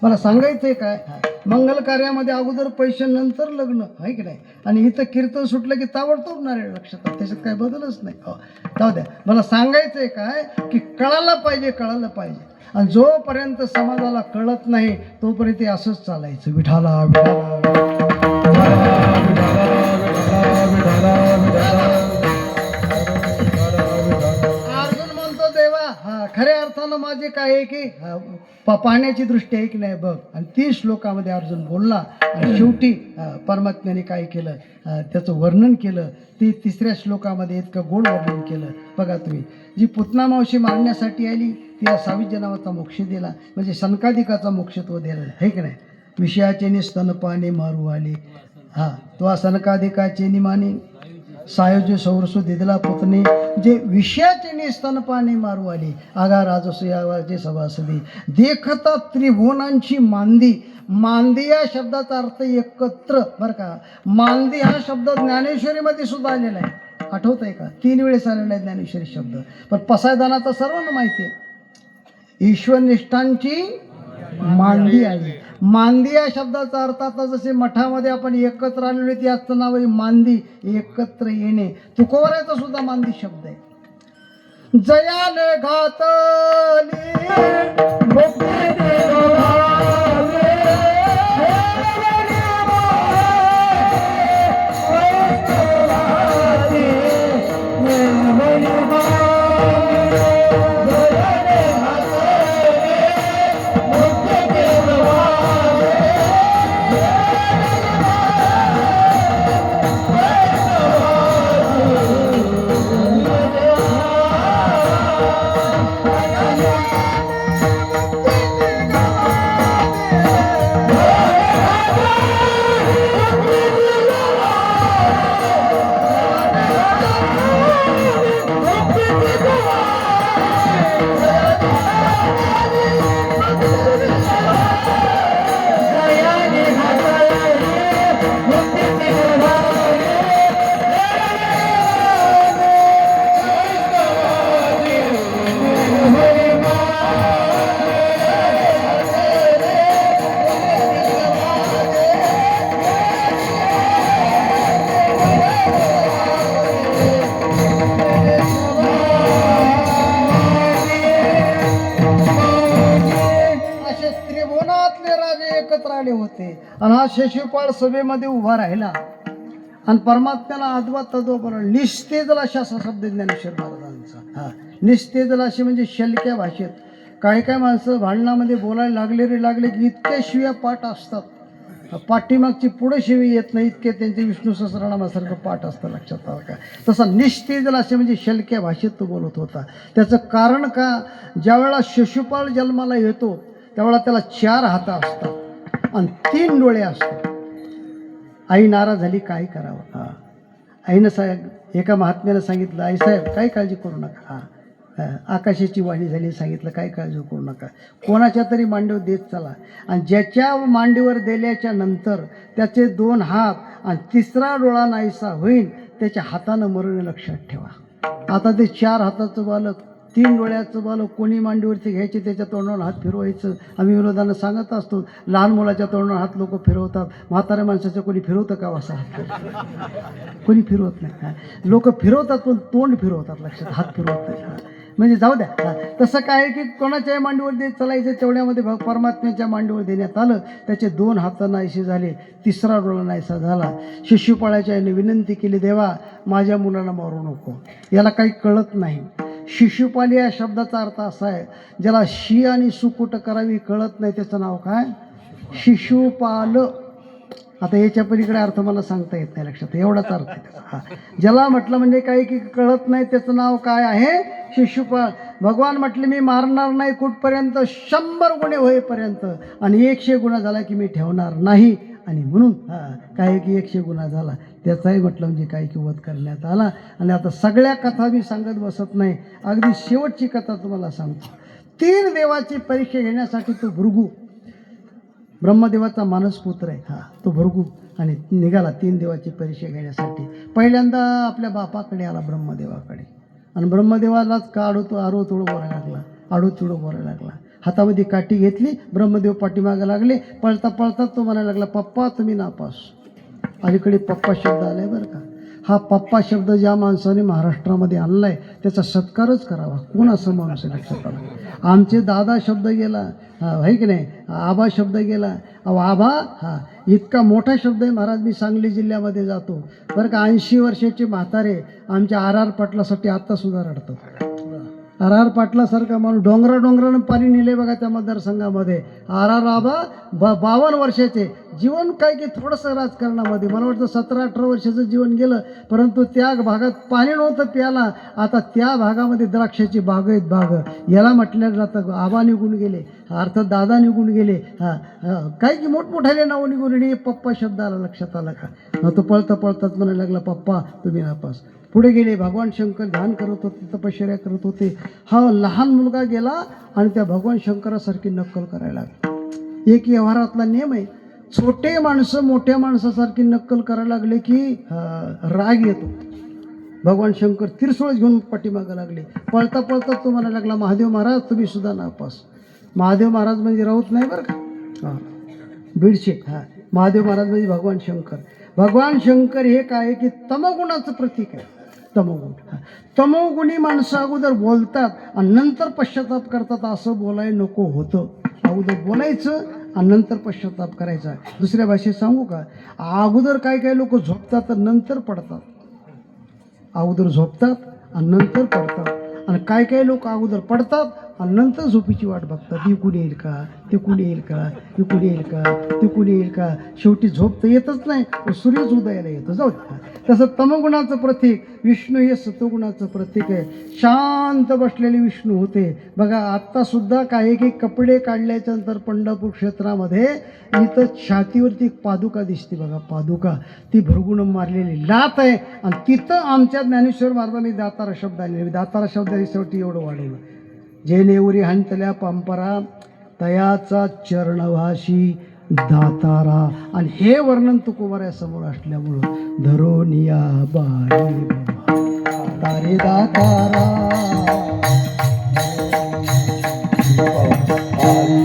मला सांगायचंय काय, मंगल कार्यामध्ये अगोदर पैसे नंतर लग्न आहे की नाही, आणि इथं कीर्तन सुटलं की ताबडतोब नारळ लक्षात. त्याच्यात काय बदलच नाही. जाऊ द्या. मला सांगायचंय काय की कळायला पाहिजे, कळायला पाहिजे. आणि जोपर्यंत समाजाला कळत नाही तोपर्यंत ते असंच चालायचं. विठाला अर्जुन म्हणतो देवा, खऱ्या अर्थानं माझे काय आहे की पाहण्याची दृष्टी आहे की नाही बघ. आणि 30 श्लोकामध्ये अर्जुन बोलला. आणि शेवटी परमात्म्याने काय केलं, त्याचं वर्णन केलं. ती 3ऱ्या श्लोकामध्ये इतकं गोड वर्णन केलं. बघा तुम्ही, जी पुतना मावशी मारण्यासाठी आली तिला 22 नावाचा मोक्ष दिला, म्हणजे सनकादिकाचा मोक्ष तो दिलेला आहे की नाही. विषयाचे स्तनपाने मारू आले, तो सनकादिकाचे निमाने सायोज्य सौरसु दिदला पुतने, जे विषयाचे स्तनपाने मारू आले. आगा राजसूयावाचे सभासदी देखता त्रिभुवनांची मांदी. मांदी या शब्दाचा अर्थ एकत्र, बरं का. मांदी हा शब्द ज्ञानेश्वरीमध्ये सुद्धा आलेला आहे. आठवत आहे का, 3 वेळेस आलेला आहे ज्ञानेश्वरी शब्द. पण पसायदानाचा सर्वांना माहिती आहे, ईश्वरनिष्ठांची मांदी आली. मांदी या शब्दाचा अर्थ आता जसे मठामध्ये आपण एकत्र आलेले, याचं नाव आहे मांदी, एकत्र येणे. तुकोबऱ्याचा सुद्धा मांदी शब्द आहे. जयाने घातली होते. आणि हा शिशुपाळ सभेमध्ये उभा राहिला आणि परमात्म्याला अद्वैत तत्व बोलला. निस्तेजल अशा शब्द ज्ञानेश्वर महाराजांचा. निस्तेजल असे म्हणजे शलक्या भाषेत. काही काय माणसं भांडणामध्ये बोलायला लागले की इतके शिव्या पाठ असतात, पाठीमागची पुढे शिवी येत नाही, इतके त्यांचे विष्णू सहस्रनामासारखं पाठ असतं, लक्षात आलं का. तसा निस्तेजल असे म्हणजे शलक्या भाषेत तो बोलत होता. त्याचं कारण का, ज्यावेळेला शिशुपाळ जन्माला येतो त्यावेळेला त्याला 4 हात असतात आणि 3 डोळे असतात. आई नाराज झाली, काय करावं. आईनं एका महात्म्यानं सांगितलं, आई साहेब काही काळजी करू नका. आकाशाची वाणी झाली, सांगितलं काय काळजी करू नका, कोणाच्या तरी मांडीवर देत चला, आणि ज्याच्या मांडीवर दिल्याच्या नंतर त्याचे 2 हात आणि 3रा डोळा नाहीसा होईल त्याच्या हातानं मरण, लक्षात ठेवा. आता ते 4 हाताचं बालक, 3 डोळ्याचं बालक कोणी मांडीवरती घ्यायचे, त्याच्या तोंडावर हात फिरवायचं. आम्ही विरोधानं सांगत असतो, लहान मुलाच्या तोंडावर हात लोक फिरवतात, म्हाताऱ्या माणसाचं कोणी फिरवतं का असा हात? कोणी फिरवत नाही. लोक फिरवतात पण तोंड फिरवतात, लक्षात, हात फिरवत नाही. म्हणजे जाऊ द्या. तसं काय की कोणाच्याही मांडीवर देत चालायचं, तेवढ्यामध्ये परमात्म्याच्या मांडीवर देण्यात आलं. त्याचे 2 हात नाहीसे झाले, 3रा डोळा नाहीसा झाला. शिशुपाळाच्या याने विनंती केली, देवा माझ्या मुलाला मारू नको. याला काही कळत नाही. शिशुपाल या शब्दाचा अर्थ असा आहे, ज्याला शी आणि सुकुट करावी कळत नाही त्याचं नाव काय, शिशुपाल. आता याच्या पलीकडे अर्थ मला सांगता येत नाही, लक्षात एवढाच अर्थ आहे त्याचा. हा, ज्याला म्हटलं म्हणजे काही की कळत नाही त्याचं नाव काय आहे, शिशुपाळ. भगवान म्हटले मी मारणार नाही कुठपर्यंत, 100 गुन्हे होईपर्यंत, आणि 100 गुन्हा झाला की मी ठेवणार नाही. आणि म्हणून काही की 100 गुन्हा झाला त्याचाही म्हटलं म्हणजे काही की वध करण्यात आला. आणि आता सगळ्या कथा मी सांगत बसत नाही, अगदी शेवटची कथा तुम्हाला सांगतो. 3 देवाची परीक्षा घेण्यासाठी तो भृगू, ब्रह्मदेवाचा मानसपुत्र आहे, तो भृगू, आणि निघाला 3 देवाची परीक्षा घेण्यासाठी. पहिल्यांदा आपल्या बापाकडे आला, ब्रह्मदेवाकडे, आणि ब्रह्मदेवालाच का आडोतोड बोलायला लागला, आडोतिडो बोलायला लागला. हातामध्ये काठी घेतली, ब्रह्मदेव पाठीमागे लागले. पळता पळता तो म्हणायला लागला, पप्पा तुम्ही नापास. अलीकडे पप्पा शब्द आलाय बरं का. हा पप्पा शब्द ज्या माणसाने महाराष्ट्रामध्ये आणलाय त्याचा सत्कारच करावा. कोण असं माणूस आहे लक्षात आला. आमचे दादा शब्द गेला, आहे की नाही, आबा शब्द गेला. अहो आबा, इतका मोठा शब्द आहे महाराज. मी सांगली जिल्ह्यामध्ये जातो बरं का, 80 वर्षाचे म्हातारे आमच्या आर पाटलासाठी आत्तासुद्धा रडतात. आर पाटलासारखा माणूस डोंगरानं पाणी नेले बघा त्या मतदारसंघामध्ये. आबा 52 वर्षाचे, जीवन काय की थोडंसं राजकारणामध्ये मला वाटतं 17-18 वर्षाचं जीवन गेलं, परंतु त्या भागात पाणी नव्हतं प्याला. आता त्या भागामध्ये द्राक्षाची बाग आहेत, बाग. याला म्हटलं जातं आबा निघून गेले, अर्थात दादा निघून गेले. काय की मोठमोठ्याने नाव निघून गेले. पप्पा शब्द आला लक्षात आला का. तो पळता पळताच म्हणायला लागला, पप्पा तुम्ही नापास. पुढे गेले, भगवान शंकर ध्यान करत होते, तपश्चर्या करत होते. हा लहान मुलगा गेला आणि त्या भगवान शंकरासारखी नक्कल करायला लागला. एक व्यवहारातला नियम आहे, छोटे माणसं मोठ्या माणसासारखी नक्कल करायला लागले की राग येतो. भगवान शंकर तिरसोळ घेऊन पाठीमागं लागले. पळता पळता तो म्हणायला लागला, महादेव महाराज तुम्ही सुद्धा नापास. महादेव महाराज म्हणजे राऊत नाही बरं का, बीडशे. महादेव महाराज म्हणजे भगवान शंकर. भगवान शंकर हे काय की तमोगुणाचं प्रतीक आहे. तमोगुणी माणसं अगोदर बोलतात आणि नंतर पश्चाताप करतात, असं बोलायला नको होतं. अगोदर बोलायचं आणि नंतर पश्चाताप करायचा. दुसऱ्या भाषेत सांगू का, अगोदर काय लोक झोपतात आणि नंतर पडतात. अगोदर झोपतात आणि नंतर पडतात, आणि काय लोक अगोदर पडतात आणि नंतर झोपीची वाट बघतात. इकून येईल का, तिकून येईल का, इकून येईल का, तिकून येईल का. शेवटी झोप तर येतच नाही, सूर्यच उदयाला येतो. जाऊ द्या. तसं तमगुणाचं प्रतीक विष्णू हे सत्वगुणाचं प्रतीक आहे. शांत बसलेले विष्णू होते बघा. आत्तासुद्धा काही काही कपडे काढल्याच्या नंतर पंढरपूर क्षेत्रामध्ये इथं छातीवरती एक पादुका दिसते बघा, पादुका. ती भृगुण मारलेली लात आहे, आणि तिथं आमच्या ज्ञानेश्वर महाराजांनी दातारा शब्द आले. दातारा शब्दाची शेवटी एवढं वाढवलं, जे नेवरी हंतल्या पंपरा तयाचा चरणवाशी दातारा. आणि हे वर्णन तुकोबाऱ्यासमोर असल्यामुळं धरोनिया बारी बाबा तारे दातारा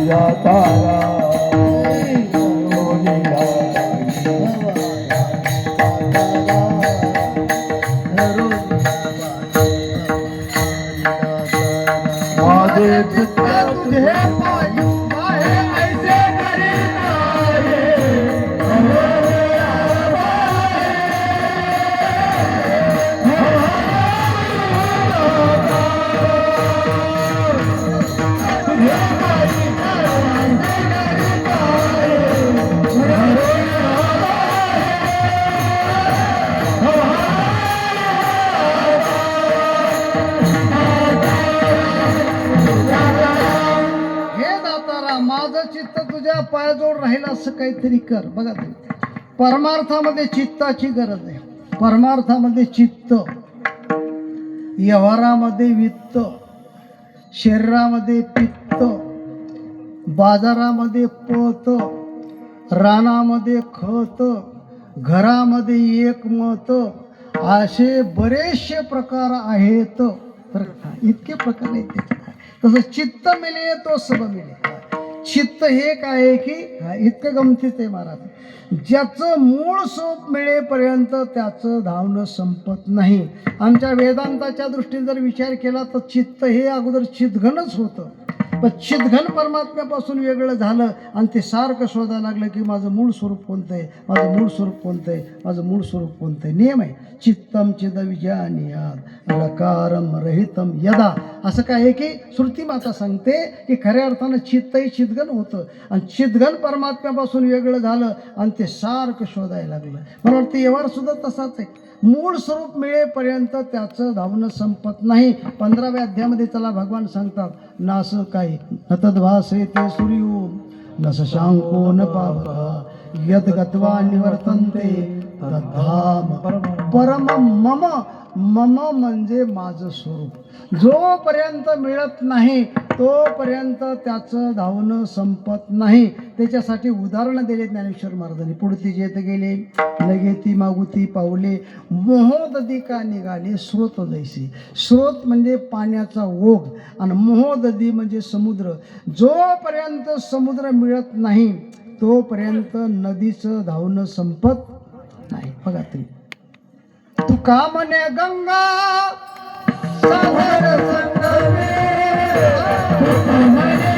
दातारा. पायाजवळ राहिला असं काहीतरी कर. बघा परमार्थामध्ये चित्ताची गरज आहे. परमार्थामध्ये चित्त, व्यवहारामध्ये वित्त, शरीरामध्ये पित्त, बाजारामध्ये पत, रानामध्ये खत, घरामध्ये एक मत, असे बरेचसे प्रकार आहेत. इतके प्रकार आहेत. तसं चित्त मिले तो सब मिले. चित्त हे काय आहे की इतकं गमतीच आहे महाराज, ज्याचं मूळ सोप मिळेपर्यंत त्याचं धावणं संपत नाही. आमच्या वेदांताच्या दृष्टीने जर विचार केला तर चित्त हे अगोदर चितघनच होतं. पण चितघन परमात्म्यापासून वेगळं झालं आणि ते सारखं शोधायला लागलं की माझं मूळ स्वरूप कोणतं आहे, माझं मूळ स्वरूप कोणतं आहे, माझं मूळ स्वरूप कोणतं आहे. नियम आहे, चित्तम चिद विजानियाद रकारम रहितम यदा. असं काय आहे की श्रुती माता सांगते की खऱ्या अर्थानं चित्तही चितघन होतं आणि चितघन परमात्म्यापासून वेगळं झालं आणि ते सारखं शोधायला लागलं. मला वाटतं व्यवहार सुद्धा तसाच आहे. मूळ स्वरूप मिळेपर्यंत त्याचं धावणं संपत नाही. 15व्या अध्यायामध्ये त्याला भगवान सांगतात, नास काय नतद्भासे ते सूर्यो न शशांको न पावका यद गत्वा निवर्तन्ते तद्धाम परम मम. मम म्हणजे माझं स्वरूप. जोपर्यंत मिळत नाही तोपर्यंत त्याचं धावणं संपत नाही. त्याच्यासाठी उदाहरणं दिले ज्ञानेश्वर महाराजांनी. पुढती जेत गेले लगेती मागुती पावले मोहोदधी का निघाले स्रोत जैसे. स्रोत म्हणजे पाण्याचा ओघ आणि मोहोदधी म्हणजे समुद्र. जोपर्यंत समुद्र मिळत नाही तोपर्यंत नदीचं धावणं संपत नाही. बघा तुम्ही, तुका म्हणे गंगा सागर संगमे, तुका म्हणे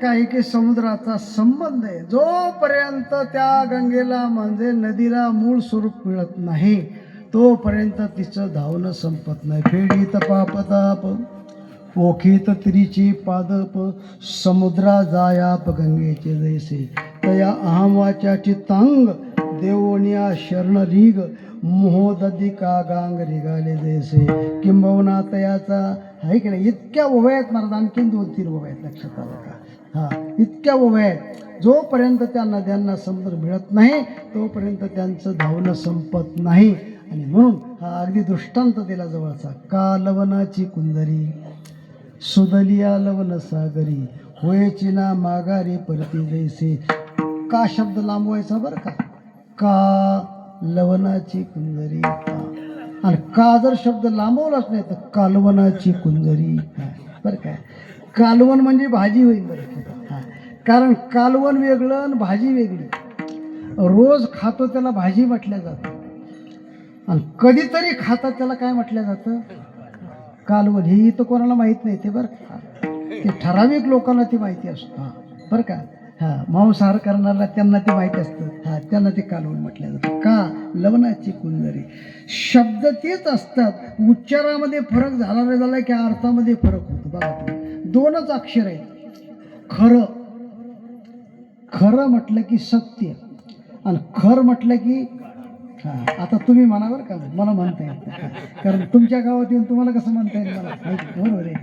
काय की समुद्राचा संबंध आहे. जोपर्यंत त्या गंगेला म्हणजे नदीला मूळ स्वरूप मिळत नाही तोपर्यंत तिचं धावणं संपत नाही. फेडीत पापताप ओखीत तिरीची पादप समुद्रा जायाप गंगेचे जैसे तया अहमवाच्या चित्तांग देवोनिया शरण रीग मोहोदधी का गांग रिगाले जैसे. किंबहुना तयाचा आहे की नाही. इतक्या ओव्या आहेत महाराज. आणखीन 2-3 ओव्या आहेत, लक्षात आलं का. हां, इतक्या ओव्या आहेत. जोपर्यंत त्या नद्यांना समुद्र मिळत नाही तोपर्यंत त्यांचं धावणं संपत नाही. आणि म्हणून हा अगदी दृष्टांत दिला जवळचा. का लवनाची कुंदरी सुदलिया लवन सागरी होयची ना माघारी परती जैसे. का शब्द लांबवायचा बरं का. का लवनाची कुंदरी. आणि का जर शब्द लांबवलाच नाही तर कालवनाची कुंदरी. बरं काय. कालवण म्हणजे भाजी होईल बरं. हां, कारण कालवण वेगळं आणि भाजी वेगळी. रोज खातो त्याला भाजी म्हटल्या जातं आणि कधीतरी खातात त्याला काय म्हटलं जातं, कालवण. ही तर कोणाला माहीत नाही ते बरं का. ते ठराविक लोकांना ती माहिती असतं. हां, बरं का. हां, मांसाहार करणाऱ्याला त्यांना ते माहिती असतं. हां, त्यांना ते कालवण म्हटलं जातं. का लवणाची कुंदरी. शब्द तेच असतात, उच्चारामध्ये फरक झाला की अर्थामध्ये फरक होतो. बघा तुम्ही, 2च अक्षर आहेत. खरं. खरं म्हटलं की सत्य आणि खर म्हटलं की हां. आता तुम्ही म्हणा बरं का, मला म्हणता येत कारण तुमच्या गावात येऊन तुम्हाला कसं म्हणता येईल मला बरोबर आहे.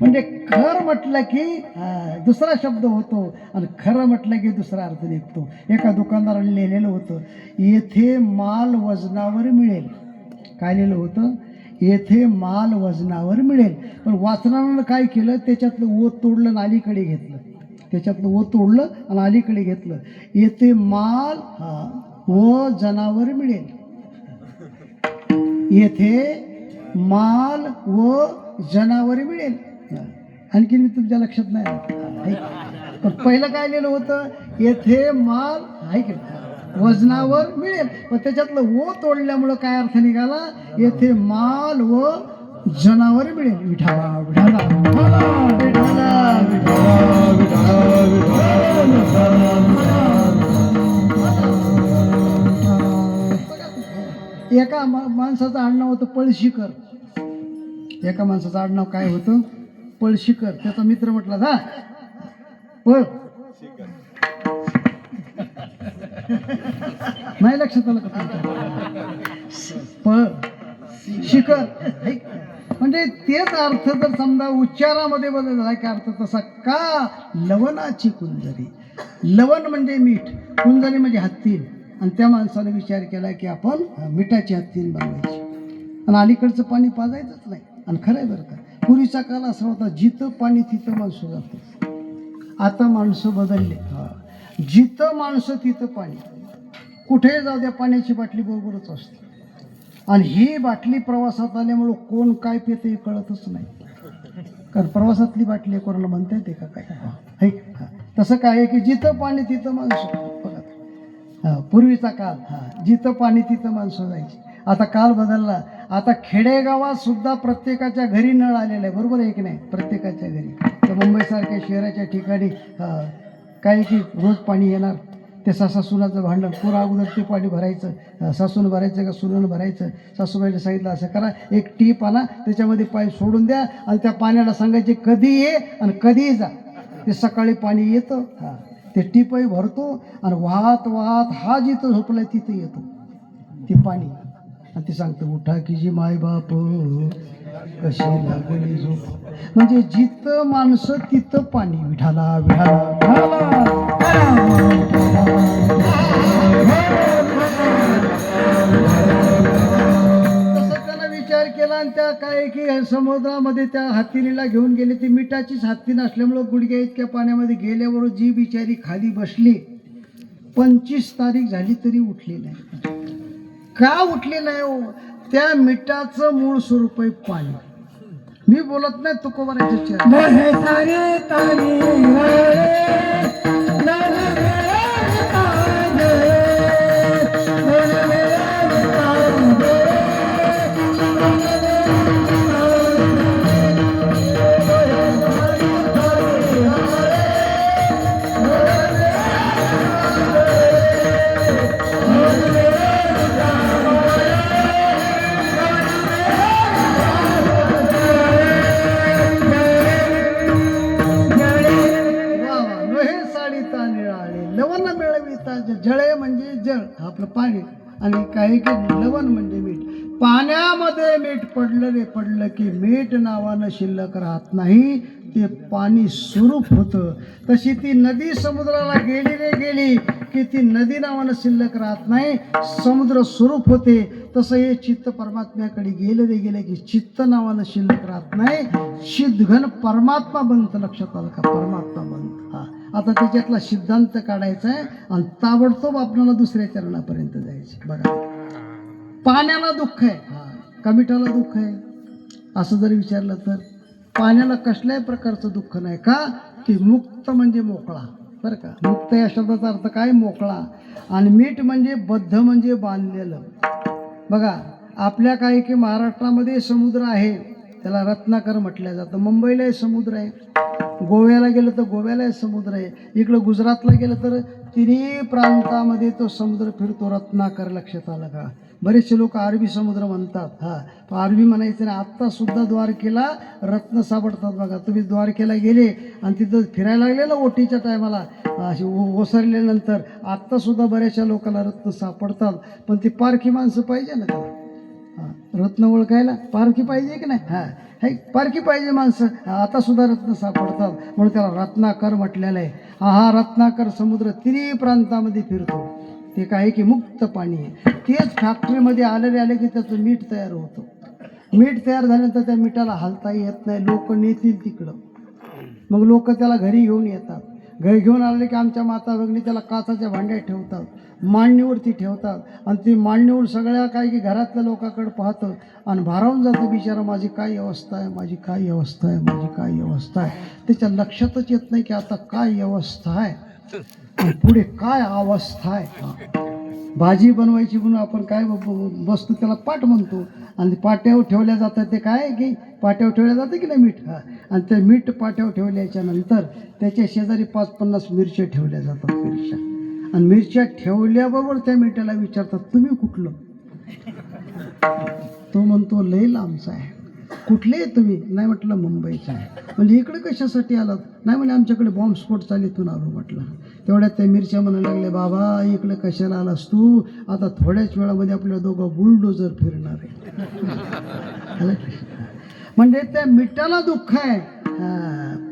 म्हणजे खर म्हटलं की दुसरा शब्द होतो आणि खरं म्हटलं की दुसरा अर्थ निघतो. एका दुकानदाराने लिहिलेलं होतं, येथे माल वजनावर मिळेल. काय लिहिलं होतं, येथे माल वजनावर मिळेल. पण वाचनानं काय केलं, त्याच्यातलं ओत तोडलं आणि अलीकडे घेतलं. त्याच्यातलं ओत तोडलं आणि अलीकडे घेतलं. येथे माल व जनावर मिळेल. येथे माल व जनावर मिळेल. आणखी मी तुमच्या लक्षात नाही आलं. पण पहिलं काय लिहिलं होतं, येथे माल आहे की वजनावर मिळेल, पण त्याच्यातलं ओ तोडल्यामुळं काय अर्थ निघाला, येथे माल व जनावर मिळेल. विठाला विठाला विठाला एका माणसाचं आडनाव होतं पळशीकर. एका माणसाचं आडनाव काय होतं, पळशीकर. त्याचा मित्र म्हटला जा पळ. नाही लक्षात आलं का, पळ शिकर. म्हणजे तेच अर्थ जर समजा उच्चारामध्ये बदल झाला की अर्थ तसा का. लवणाची कुंजरी, लवण म्हणजे मीठ, कुंजरी म्हणजे हत्तीन. आणि त्या माणसाने विचार केला की आपण मिठाची हत्तीन बनवायची आणि अलीकडचं पाणी पाजायचंच नाही. आणि खरं आहे बरं का, पूर्वीचा काल असा होता, जिथं पाणी तिथं माणसं जातं. आता माणसं बदलले. जिथं माणसं तिथं पाणी. कुठेही जाऊ द्या पाण्याची बाटली बरोबरच असते. आणि ही बाटली प्रवासात आल्यामुळं कोण काय पितं हे कळतच नाही. कारण प्रवासातली बाटली कोणाला म्हणता येते का काय. तसं काय आहे की जिथं पाणी तिथं माणसं. बघा पूर्वीचा काल, जिथं पाणी तिथं माणसं जायची. आता काल बदलला. आता खेडेगावात सुद्धा प्रत्येकाच्या घरी नळ आलेला आहे. बरोबर आहे की नाही, प्रत्येकाच्या घरी. तर मुंबईसारख्या शहराच्या ठिकाणी काय की रोज पाणी येणार. ते सासूनाचं भांडण, पुरा अगोदर ते पाणी भरायचं, सासून भरायचं का सुनेनं भरायचं. सासूबाईला सांगितलं असं करा, एक टीप आणा, त्याच्यामध्ये पाईप सोडून द्या आणि त्या पाण्याला सांगायचे कधी ये आणि कधीही जा. ते सकाळी पाणी येतं, ते टीपही भरतो आणि वाहत वाहत हा जिथं झोपलाय तिथं येतो ते पाणी. आणि ते सांगतं उठा की जी माय बाप कशी लागली झोप. म्हणजे जिथं माणसं तिथं पाणी. विठाला विठाला तसं त्याला विचार केला. आणि त्या काय की समुद्रामध्ये त्या हत्तीनीला घेऊन गेले. ती मिठाचीच हत्तीन असल्यामुळं गुडघ्या इतक्या पाण्यामध्ये गेल्यावर जी बिचारी खाली बसली, 25 तारीख झाली तरी उठली नाही. का उठली नाही हो, त्या मिठाचं मूळ स्वरूप आहे पाणी. मी बोलत नाही तुकोबाराच्या जळे म्हणजे जळ आपलं पाणी आणि काही की लवण म्हणजे मीठ. पाण्यामध्ये मीठ पडलं रे पडलं की मीठ नावानं शिल्लक राहत नाही, ते पाणी स्वरूप होतं. तशी ती नदी समुद्राला गेली रे गेली की ती नदी नावानं शिल्लक राहत नाही, समुद्र स्वरूप होते. तसं हे चित्त परमात्म्याकडे गेलं रे गेले की चित्त नावानं शिल्लक राहत नाही, चिद्घन परमात्मा बनतं. लक्षात आलं का, परमात्मा बनतं. आता त्याच्यातला सिद्धांत काढायचा आहे आणि ताबडतोब आपल्याला दुसऱ्या चरणापर्यंत जायचं. बघा पाण्याला दुःख आहे का मिठाला दुःख आहे असं जर विचारलं तर पाण्याला कसल्याही प्रकारचं दुःख नाही. का की मुक्त म्हणजे मोकळा. बरं का, मुक्त या शब्दाचा अर्थ काय, मोकळा. आणि मीठ म्हणजे बद्ध म्हणजे बांधलेलं. बघा आपल्या काही की महाराष्ट्रामध्ये समुद्र आहे, त्याला रत्नाकर म्हटलं जातं. मुंबईलाही समुद्र आहे, गोव्याला गेलं तर गोव्यालाही समुद्र आहे, इकडं गुजरातला गेलं तर तिन्ही प्रांतामध्ये तो समुद्र फिरतो. रत्नाकर. लक्षात आलं का. बरेचसे लोक अरबी समुद्र म्हणतात. पण अरबी म्हणायचं नाही. आत्तासुद्धा द्वारकेला रत्न सापडतात. बघा तुम्ही द्वारकेला गेले आणि तिथं फिरायला लागले ना ओटीच्या टायमाला अशी ओसरल्यानंतर, आत्तासुद्धा बऱ्याचशा लोकांना रत्न सापडतात. पण ती पारखी माणसं पाहिजे ना त्याला. रत्न ओळखायला पारखी पाहिजे की नाही. पारखी पाहिजे माणसं. आता सुद्धा रत्न सापडतात म्हणून त्याला रत्नाकर म्हटलेलं आहे. हा रत्नाकर समुद्र तिन्ही प्रांतामध्ये फिरतो. ते काय की मुक्त पाणी आहे. तेच फॅक्टरीमध्ये आले की त्याचं मीठ तयार होतं. मीठ तयार झाल्यानंतर त्या मिठाला हलता येत नाही, लोक नेतील तिकडं. मग लोक त्याला घरी घेऊन येतात. घरी घेऊन आले की आमच्या माता भगिनी त्याला काचाच्या भांड्यात ठेवतात, मांडणीवरती ठेवतात आणि ती मांडणीवर सगळ्या काय की घरातल्या लोकांकडे पाहतं आणि भारावून जातं बिचारा, माझी काय अवस्था आहे, माझी काय अवस्था आहे, माझी काय अवस्था आहे. त्याच्या लक्षातच येत नाही की आता काय अवस्था आहे आणि पुढे काय अवस्था आहे. भाजी बनवायची म्हणून आपण काय वस्तू त्याला पाट म्हणतो आणि पाट्यावर ठेवल्या जातात ते काय की पाट्यावर ठेवल्या जातं की नाही मीठ, हा, आणि ते मीठ पाट्यावर ठेवल्याच्या नंतर त्याच्या शेजारी 5-50 मिरच्या ठेवल्या जातात, मिरच्या, आणि मिरच्या ठेवल्याबरोबर त्या मिठाला विचारतात तुम्ही कुठलं. तो म्हणतो लय लांबचा आहे. कुठले आहे तुम्ही. नाही म्हटलं मुंबईचा आहे. म्हणजे इकडे कशासाठी आलात. नाही म्हणे आमच्याकडे बॉम्बस्फोट चालीतून आलो म्हटलं. तेवढ्यात त्या मिरच्या म्हणायला लागले बाबा इकडे कशाला आलास तू, आता थोड्याच वेळामध्ये आपल्या दोघं बुलडोजर फिरणार आहे. म्हणजे त्या मिठाला दुःख आहे,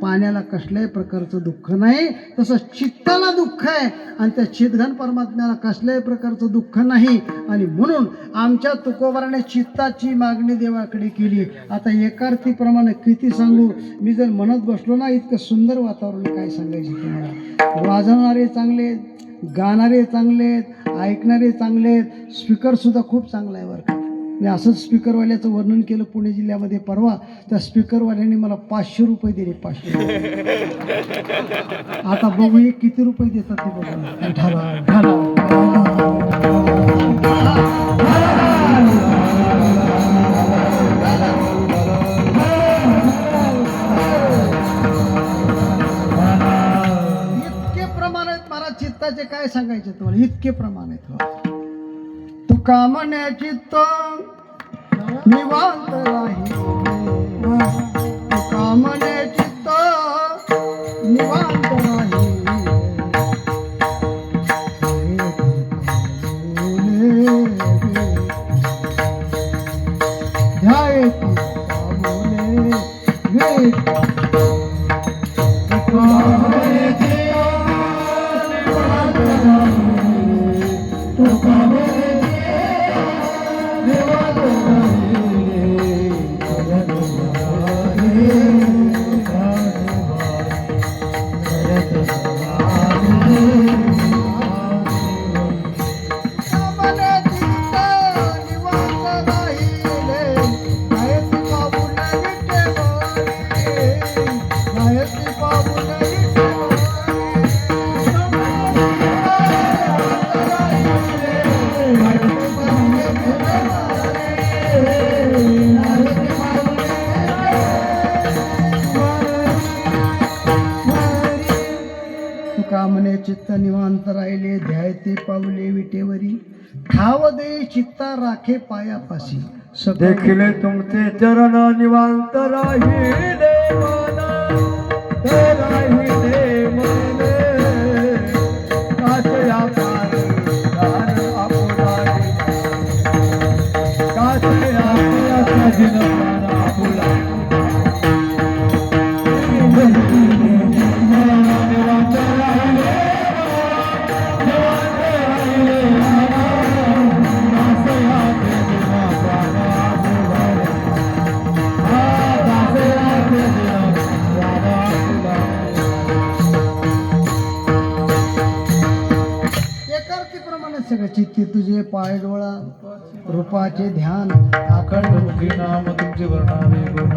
पाण्याला कसल्याही प्रकारचं दुःख नाही. तसं चित्ताला दुःख आहे आणि त्या चितघन परमात्म्याला कसल्याही प्रकारचं दुःख नाही. आणि म्हणून आमच्या तुकोबाराने चित्ताची मागणी देवाकडे केली. आता एकार्थीप्रमाणे किती सांगू, मी जर म्हणत बसलो ना इतकं सुंदर वातावरण काय सांगायचं तुम्हाला. वाजवणारे चांगले, गाणारे चांगले, ऐकणारे चांगले, स्पीकरसुद्धा खूप चांगला आहे बरं का. मी असंच स्पीकरवाल्याचं वर्णन केलं पुणे जिल्ह्यामध्ये परवा. त्या स्पीकरवाल्याने मला 500 रुपये दिले, 500. आता बघू एक किती रुपये देतात ते बघू. ढाला ढाला इतके प्रमाण आहेत. मला चित्ताचे काय सांगायचे तुम्हाला, इतके प्रमाण आहेत. तुका म्हणे चित्त निवांत राही, तुका म्हणे चित्त निवांत राही, ध्यायेती पावले वेद. म्हणे चित्त निवांत राहिले, ध्यायते पावले विटेवरी, ठाव दे चित्ता राखे पायापाशी. देखिले तुमचे चरण निवांत राहिले मना, राहिले मने, काशया पार दार आपुलाने, काशया साजिन प्राण आपुलाने. सगळं चित्ती तुझे पाय डोळा रूपाचे ध्यान अखंड नाम तुमचे वर्णावे गुण,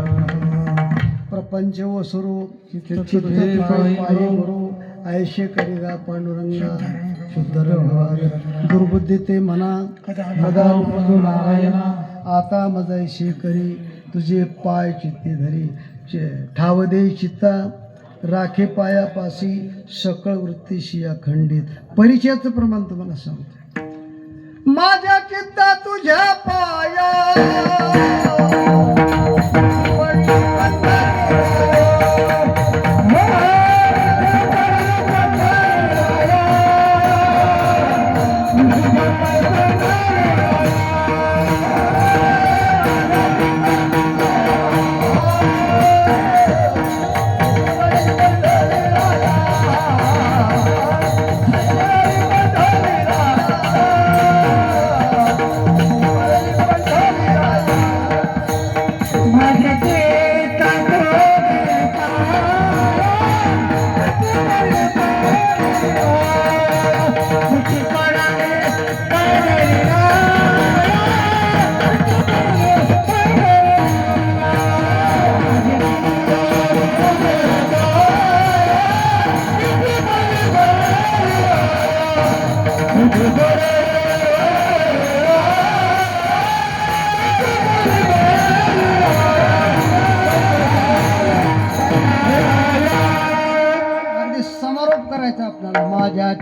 प्रपंच व स्वरूप चित्त पाये गुरु, ऐशे करिगा पांडुरंगा शुद्ध रंग. दुर्बुद्धी ते म्हणा कदा उपजो नारायणा, आता मजायशे करी तुझे पाय चित्ती धरी, ठाव दे चित्ता राखे पायापाशी, सकळ वृत्तीशी अखंडित. परिचयाचं प्रमाण तुम्हाला सांगतो. माझ्या चित्ता तुझ्या पाया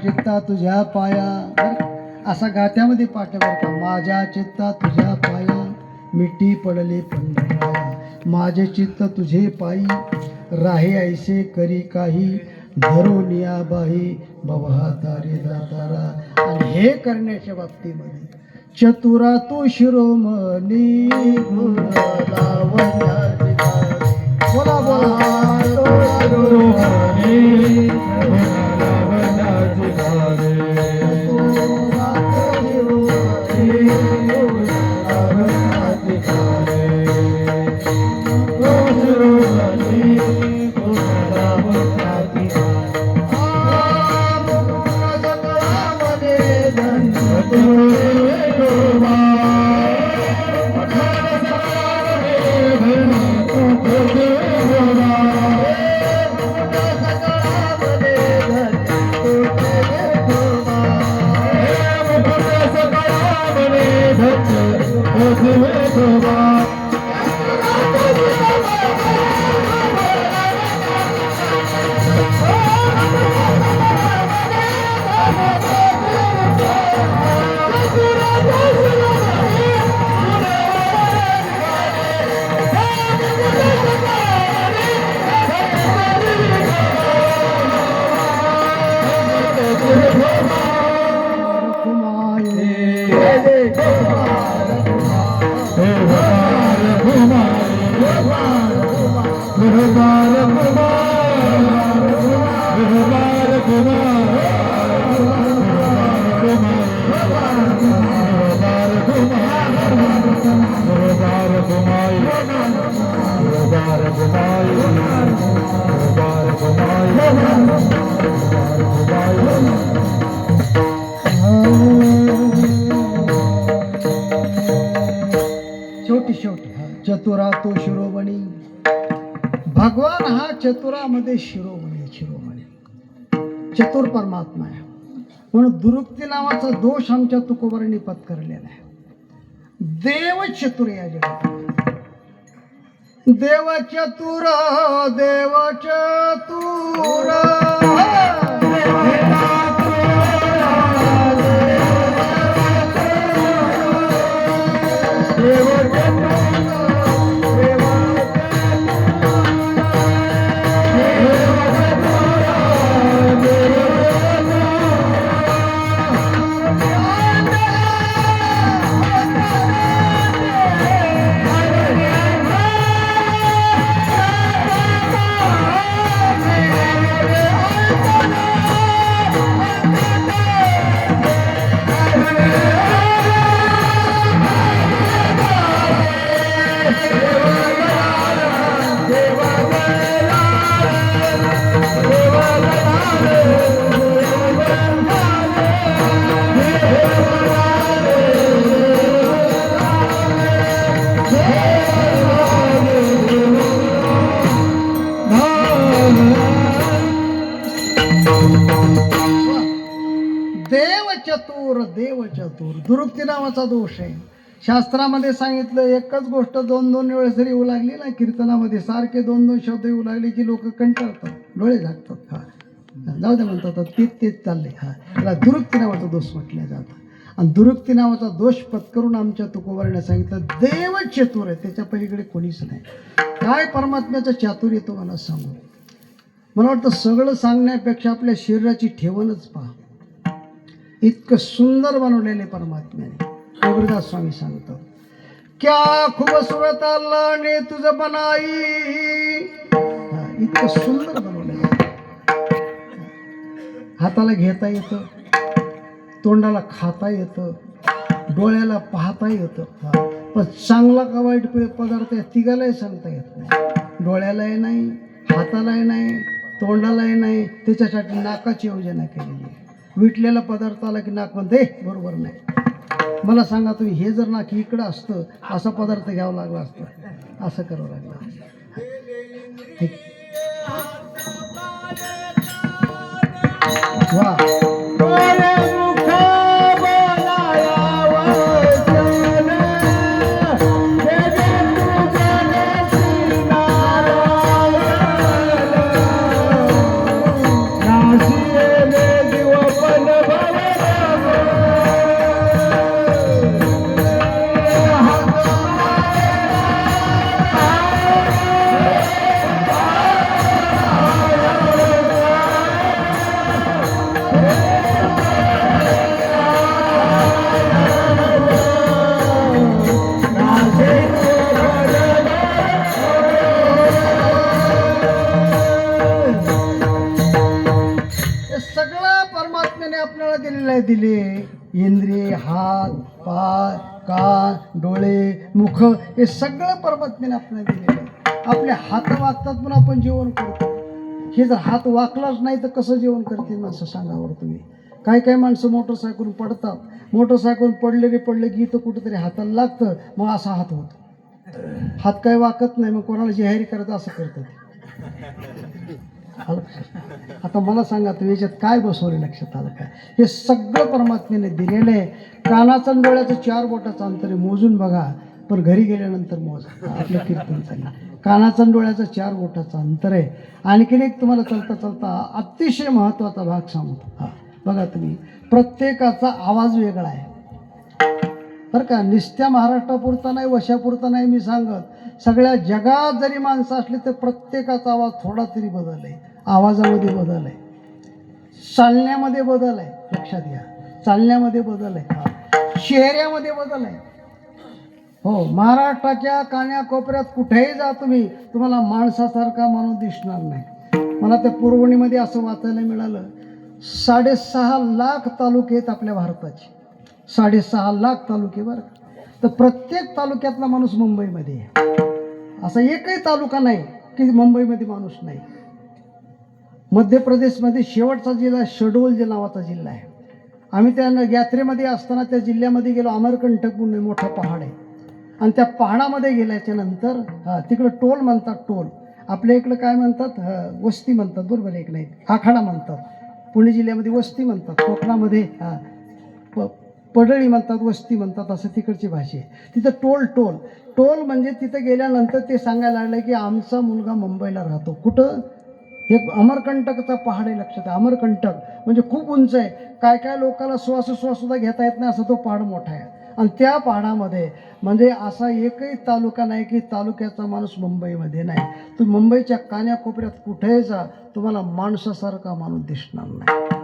चित्ता तुझ्या पाया असा गात्यामध्ये पाठ बरं का. माझ्या चित्ता तुझ्या पाया मिठी पडले पंढराया. माझे चित्त तुझे पायी राहे ऐसे करी काही धरून या बाई भवहातारी दातारा. आणि हे करण्याच्या बाबतीमध्ये चतुरा तू शिरोमणी गुण लावण्याची तारे. बोला बोला शिरोमणी गुण लावण्याची तारे. चतुरा तू शिरोमणी गुण लावण्याची तारे. शिरोमणी गुण लावण्याची शेवटी चतुरा तो शिरोमणी. भगवान हा चतुरामध्ये शिरोमणी चतुर परमात्मा आहे. म्हणून दुरुक्ती नावाचा दोष आमच्या तुकोबारांनी पत्करलेला आहे. देव चतुर या जगात. देव चतुर देव चतुर देव चतुर दुरुक्ती नावाचा दोष आहे. शास्त्रामध्ये सांगितलं एकच गोष्ट दोन दोन वेळेस जरी येऊ लागली ना, कीर्तनामध्ये सारखे दोन दोन शब्द येऊ लागले की लोक कंटाळतात, डोळे झाकतात. जाऊ दे म्हणतात, तेच चालले. त्याला दुरुक्ती नावाचा दोष म्हटला जातं. आणि दुरुक्ती नावाचा दोष पत्करून आमच्या तुकोबाराने सांगितलं देव चतुर आहे, त्याच्या पलीकडे कोणीच नाही. काय परमात्म्याचं चातुर्य तो मला सांगू. मला वाटतं सगळं सांगण्यापेक्षा आपल्या शरीराची ठेवणच पहा. इतकं सुंदर बनवलेले परमात्म्याने. कबीरदास स्वामी सांगतो, क्या खूबसूरत अल्लाह ने तुझं बनाई. इतकं सुंदर बनवलेलं. हाताला घेता येतं, तोंडाला खाता येतं, डोळ्याला पाहता येतं. पण चांगला का वाईट पदार्थ तिघालाही सांगता येत नाही. डोळ्यालाही नाही, हातालाही नाही, तोंडालाही नाही. त्याच्यासाठी नाकाची योजना केलेली आहे. विटलेला पदार्थ आला की नाक म्हणते बरोबर नाही. मला सांगा तुम्ही, हे जर नाक इकडं असतं असा पदार्थ घ्यावा लागला असतं, असं करावं लागलं. वा आपल्याला दिले इंद्रिय, हात, पाय, कान, डोळे, मुख, हे सगळं परमात्म्याने आपल्याला दिलेलं आहे. आपले हात वागतात म्हणून आपण जेवण करतो. हे जर हात वाकलाच नाही तर कसं जेवण करतील माणसं, सांगा बरं तुम्ही. काही माणसं मोटरसायकलून पडतात, मोटरसायकलून पडले की इथं कुठंतरी हाताला लागतं, मग असा हात होतो. हात काय वाकत नाही, मग कोणाला जेहारी करायचं असं करतं ते. आता मला सांगा तुम्ही याच्यात काय बसवले, लक्षात आलं काय? हे सगळं परमात्म्याने दिलेलं आहे. कानाचं आणि डोळ्याचं 4 बोटाचं अंतर आहे, मोजून बघा, पण घरी गेल्यानंतर मोज. आपलं कीर्तन चाललं. कानाचं आणि डोळ्याचं 4 बोटाचं अंतर आहे. आणखीन एक तुम्हाला चलता चलता अतिशय महत्त्वाचा भाग सांगतो. हा बघा तुम्ही, प्रत्येकाचा आवाज वेगळा आहे बरं का. नुसत्या महाराष्ट्रापुरता नाही, वशापुरता नाही मी सांगत, सगळ्या जगात जरी माणसं असली तर प्रत्येकाचा आवाज थोडा तरी बदल आहे. आवाजामध्ये बदल आहे, चालण्यामध्ये बदल आहे, लक्षात घ्या. चालण्यामध्ये बदल आहे, चेहऱ्यामध्ये बदल आहे. हो, महाराष्ट्राच्या कान्याकोपऱ्यात कुठेही जा तुम्ही, तुम्हाला माणसासारखा माणूस दिसणार नाही. मला त्या पुरवणीमध्ये असं वाचायला मिळालं, 6.5 लाख तालुके आहेत आपल्या भारताचे. 6.5 लाख तालुके बरं. तर प्रत्येक तालुक्यातला माणूस मुंबईमध्ये आहे. असा एकही तालुका नाही की मुंबईमध्ये माणूस नाही. मध्य प्रदेशमध्ये शेवटचा जिल्हा शेडोल नावाचा जिल्हा आहे. आम्ही त्या यात्रेमध्ये असताना त्या जिल्ह्यामध्ये गेलो. अमरकंटक म्हणून मोठा पहाड आहे, आणि त्या पहाडामध्ये गेल्याच्या नंतर तिकडं टोल म्हणतात. टोल आपल्या इकडं काय म्हणतात, वस्ती म्हणतात, बरोबर एक नाही, आखाडा म्हणतात. पुणे जिल्ह्यामध्ये वस्ती म्हणतात, कोकणामध्ये पडळी म्हणतात, वस्ती म्हणतात, असं तिकडची भाषा आहे. तिथं टोल म्हणजे तिथं गेल्यानंतर ते सांगायला लागलं की आमचा मुलगा मुंबईला राहतो. कुठं? एक अमरकंटकचा पहाड आहे, लक्षात आहे. अमरकंटक म्हणजे खूप उंच आहे. काय लोकांना श्वास सुद्धा घेता येत नाही, असं तो पहाड मोठा आहे. आणि त्या पहाडामध्ये म्हणजे असा एकही तालुका नाही की तालुक्याचा माणूस मुंबईमध्ये नाही. तुम्ही मुंबईच्या कान्याकोपऱ्यात कुठेही जा, तुम्हाला माणसासारखा माणूस दिसणार नाही.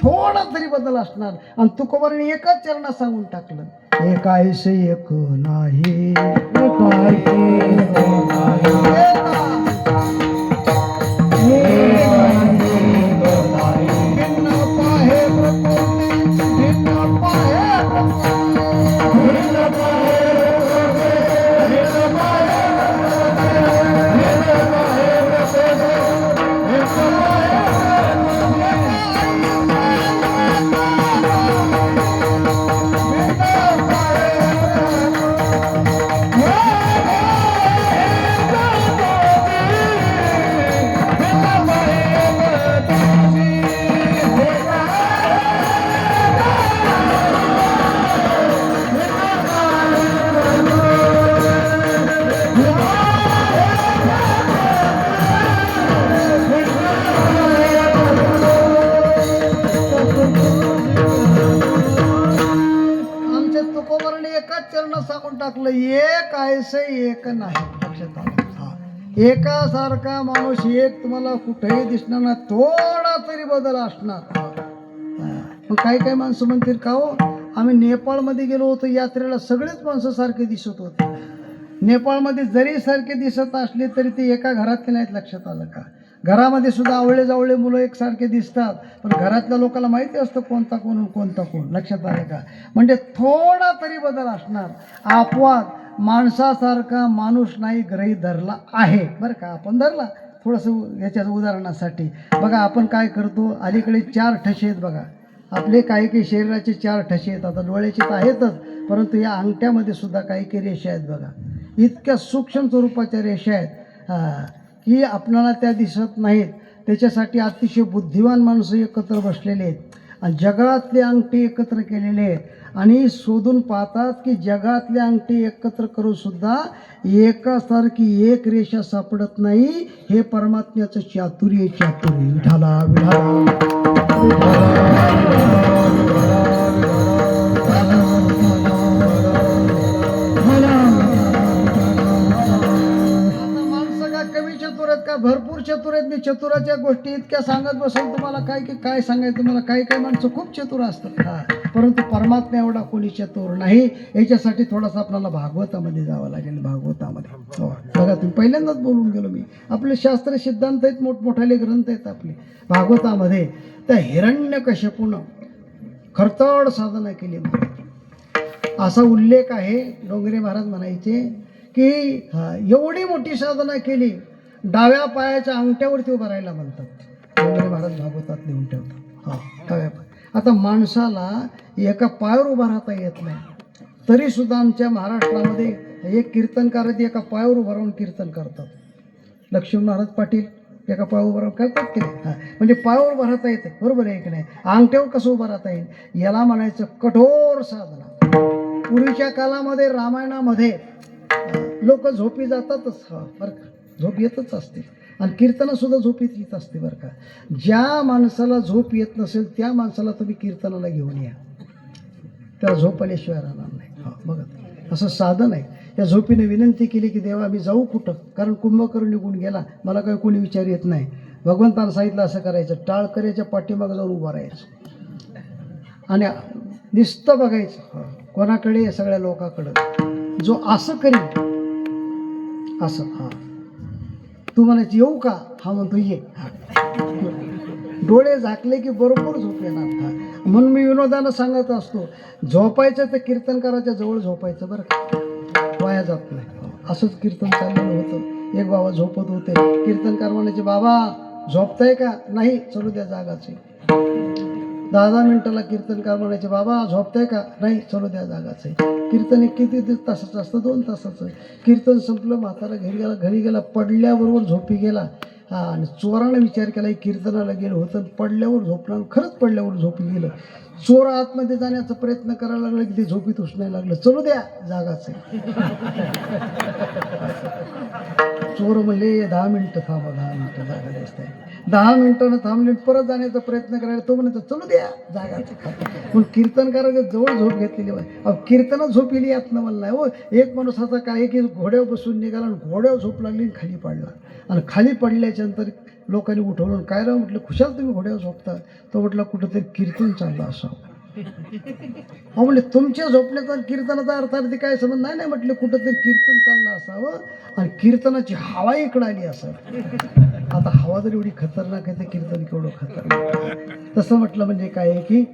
थोडा तरी बदल असणार. आणि तुकोबाराने एकाच चरणात सांगून टाकलं, एकायसे एक नाही, सांगून टाकलं, एक आयसे एक नाही, लक्षात आलं. एकासारखा माणूस एक तुम्हाला कुठेही दिसणार नाही, थोडा तरी बदल असणार. मग काही माणसं म्हणतील का हो, आम्ही नेपाळमध्ये गेलो होतो यात्रेला, सगळेच माणसं सारखे दिसत होते. नेपाळमध्ये जरी सारखे दिसत असले तरी ते एका घरातले नाहीत, लक्षात आलं का. घरामध्ये सुद्धा आवळे जावळे मुलं एकसारखे दिसतात, पण घरातल्या लोकांना माहिती असतं कोणता कोण कोणता कोण, लक्षात आलं का. म्हणजे थोडा तरी बदल असणार. अपवाद माणसासारखा माणूस नाही गृहीत धरला आहे बरं का. आपण धरला थोडंसं याच्या उदाहरणासाठी. बघा आपण काय करतो, अलीकडे 4 ठसे आहेत बघा आपले. काही शरीराचे 4 ठसे आहेत. आता डोळ्याचे तर आहेतच, परंतु या अंगठ्यामध्ये सुद्धा काही रेषा आहेत बघा. इतक्या सूक्ष्म स्वरूपाच्या रेषा आहेत की आपल्याला त्या दिसत नाहीत. त्याच्यासाठी अतिशय बुद्धिवान माणसं एकत्र बसलेले आहेत आणि जगातले अंगठी एकत्र केलेले आहेत आणि शोधून पाहतात की जगातले अंगठी एकत्र करून सुद्धा एकासारखी एक रेषा सापडत नाही. हे परमात्म्याचं चातुर्य विठाला विठाला. भरपूर चतुर आहेत. मी चतुराच्या गोष्टी इतक्या सांगत बसेल तुम्हाला काय सांगायचं. मला काही माणसं खूप चतुर असतात, परंतु परमात्मा एवढा कोणी चतुर नाही. याच्यासाठी थोडासा आपल्याला भागवतामध्ये जावं लागेल. भागवतामध्ये बघा तुम्ही, पहिल्यांदाच बोलून गेलो मी. आपले शास्त्र सिद्धांत आहेत, मोठमोठाले ग्रंथ आहेत आपले भागवतामध्ये. त्या हिरण्यकश्यपूनं खरतड साधना केली महाराज. असा उल्लेख आहे. डोंगरे महाराज म्हणायचे की एवढी मोठी साधना केली, डाव्या पायाच्या अंगठ्यावरती उभं राहायला म्हणतात. डोंगरे महाराज भागवतात लिहून ठेवतात. डाव्या पाय. आता माणसाला एका पायावर उभा राहता येत नाही, तरी सुद्धा आमच्या महाराष्ट्रामध्ये एक कीर्तनकार एका पायावर उभं राहून कीर्तन करतात. लक्ष्मण महाराज पाटील एका पायावर उभं राहून करतात की नाही? म्हणजे पायावर उभं राहता येते, बरोबर आहे की नाही? अंगठ्यावर कसं उभं राहता येईल? याला म्हणायचं कठोर साधना. पूर्वीच्या काळामध्ये रामायणामध्ये लोक झोपी जातातच, बरं का, झोप येतच असते. आणि कीर्तनं सुद्धा झोप येत असते बरं का. ज्या माणसाला झोप येत नसेल त्या माणसाला तुम्ही कीर्तनाला घेऊन या, त्याला झोप आल्याशिवाय राहणार नाही. बघा, असं साधन आहे. या झोपीने विनंती केली की देवा मी जाऊ कुठं, कारण कुंभकर्ण निघून गेला, मला काही कोणी विचार येत नाही. भगवंतानं सांगितलं असं करायचं, टाळकऱ्याच्या पाठीमागं जाऊन उभं राहायचं आणि नुसतं बघायचं कोणाकडे, सगळ्या लोकांकडं. जो असं करीन असं, तू म्हणायचं येऊ का? हा म्हणतो ये. डोळे झाकले की बरोबर झोप येणार. म्हणून मी विनोदानं सांगत असतो, झोपायचं तर कीर्तनकाराच्या जवळ झोपायचं बरं का, वाया जात नाही. असंच कीर्तन चाललेलं होतं. एक बाबा झोपत होते. कीर्तनकार म्हणायचे, बाबा झोपताय का? नाही, चलू द्या जागाचे. 10 मिनिटाला कीर्तनकार म्हणायचे, बाबा झोपताय का? नाही, चलू द्या जागाचे. कीर्तन किती तासाचं असतं? 2 तासाचं. कीर्तन संपलं, म्हातारा घरी गेला, पडल्याबरोबर झोपी गेला. आणि चोरानं विचार केला, कीर्तनाला गेलं होतं, पडल्यावर झोपणार, खरंच पडल्यावर झोपी गेलं. चोर आतमध्ये जाण्याचा प्रयत्न करायला लागला की ते झोपीत उठण्याला लागलं, चलू द्या जागाचे. चोर म्हणले 10 मिनिटं थांबा, 10 मिनिटं जागा दिसत आहे. 10 मिनिटानं थांबले, परत जाण्याचा प्रयत्न करायला, तो म्हणतो चलू द्या जागाचे. पण कीर्तनकाराच्या जवळ झोप घेतलेली आहे. कीर्तनात झोप येली यातनं मला नाही हो. एक माणूस असा काय की घोड्यावर बसून निघाला आणि घोड्यावर झोप लागली आणि खाली पडला. आणि खाली पडल्याच्या नंतर लोकांनी उठवलं, काय राव म्हटलं, खुशाल तुम्ही घोड्यावर झोपता? तो म्हटलं कुठंतरी कीर्तन चाललं असावं. हो म्हणजे तुमच्या झोपण्याचा कीर्तनाचा अर्थार्थी काय समज नाही. म्हटलं कुठंतरी कीर्तन चाललं असावं आणि कीर्तनाची हवा इकडं आली असावी. आता हवा जर एवढी खतरनाक आहे तर कीर्तन केवढं खतरनाक. तसं म्हटलं म्हणजे काय आहे की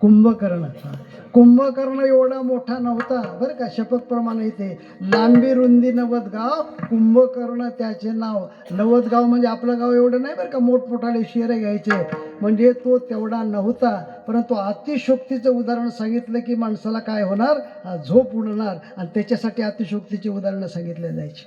कुंभकर्ण. कुंभकर्ण एवढा मोठा नव्हता बरं का. शपथप्रमाणे येते, लांबी रुंदी 90 गाव, कुंभकर्ण त्याचे नाव. 90 गाव म्हणजे आपलं गाव एवढं नाही बरं का, मोठमोठाले शेरे घ्यायचे, म्हणजे तो तेवढा नव्हता. परंतु अतिशोक्तीचं उदाहरण सांगितलं की माणसाला काय होणार, झोप उडणार, आणि त्याच्यासाठी अतिशोक्तीची उदाहरणं सांगितले जायची.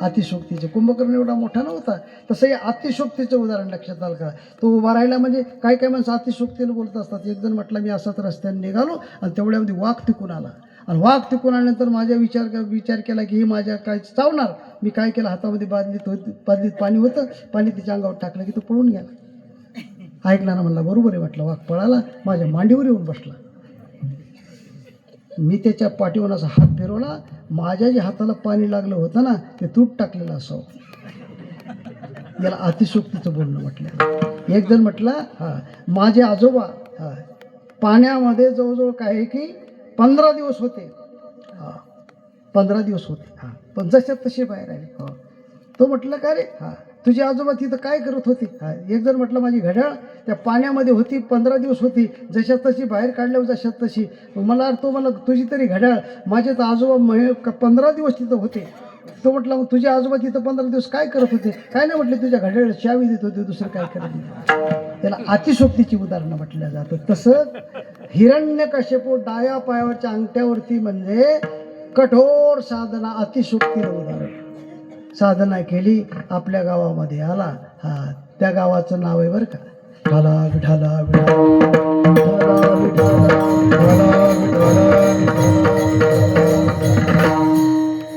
अतिशोक्तीचे. कुंभकर्ण एवढा मोठा नव्हता. तसं हे अतिशोक्तीचं उदाहरण लक्षात आलं का. तो उभा राहिला म्हणजे काय काय माणसं अतिशोक्तीनं बोलत असतात. एक जण म्हटलं, मी असाच रस्त्याने निघालो आणि तेवढ्यामध्ये वाघ तिकून आला, आणि वाघ तिकून आल्यानंतर माझ्या विचार केला की ही माझ्या काय चावणार. मी काय केलं, हातामध्ये बादलीत पाणी होतं, पाणी तिच्या अंगावर टाकलं की तो पळून गेला. ऐकणारा म्हणला बरोबर आहे. म्हटलं वाघ पळाला, माझ्या मांडीवर येऊन बसला. मी त्याच्या पाठीवर असा हात फिरवला, माझ्या जे हाताला पाणी लागलं होतं ना ते तूट टाकलेलं असावं. याला अतिशोक्तीचं बोलणं म्हटलं. एक जण म्हटलं, माझे आजोबा पाण्यामध्ये जवळजवळ काय आहे की 15 दिवस होते. 15 दिवस होते. पण जशा तसे बाहेर आले. तो म्हटलं का रे, तुझे आजोबा तिथं काय करत होते? एक जण म्हटलं, माझी घड्याळ त्या पाण्यामध्ये होती, 15 दिवस होती, जशा तशी बाहेर काढल्यावर जशा तशी. मला तो मला तुझी तरी घड्याळ, माझे तर आजोबा 15 दिवस तिथं होते. तो म्हटलं, मग तुझे आजोबा तिथं 15 दिवस काय करत होते? काय नाही म्हटले, तुझ्या घड्याळ चावी देत होते, दुसरं काय करत होते. त्याला अतिशोक्तीची उदाहरणं म्हटल्या जातं. तसं हिरण्यकश्यपू डाव्या पायावरच्या अंगठ्यावरती म्हणजे कठोर साधना, अतिशोक्तीला उदाहरण. साधना केली, आपल्या गावामध्ये आला. त्या गावाचं नाव आहे बरं का, ढाला विठाला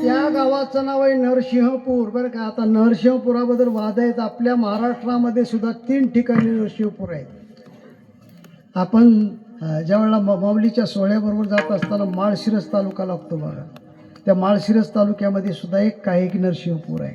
त्या गावाचं नाव आहे नरसिंहपूर बरं का. आता नरसिंहपुराबद्दल वाद आहेत. आपल्या महाराष्ट्रामध्ये सुद्धा 3 ठिकाणी नरसिंहपूर आहेत. आपण ज्यावेळेला माऊलीच्या सोहळ्याबरोबर जात असताना माळशिरस तालुका लागतो बघा. त्या माळशिरस तालुक्यामध्ये सुद्धा एक काही नरसिंहपूर आहे.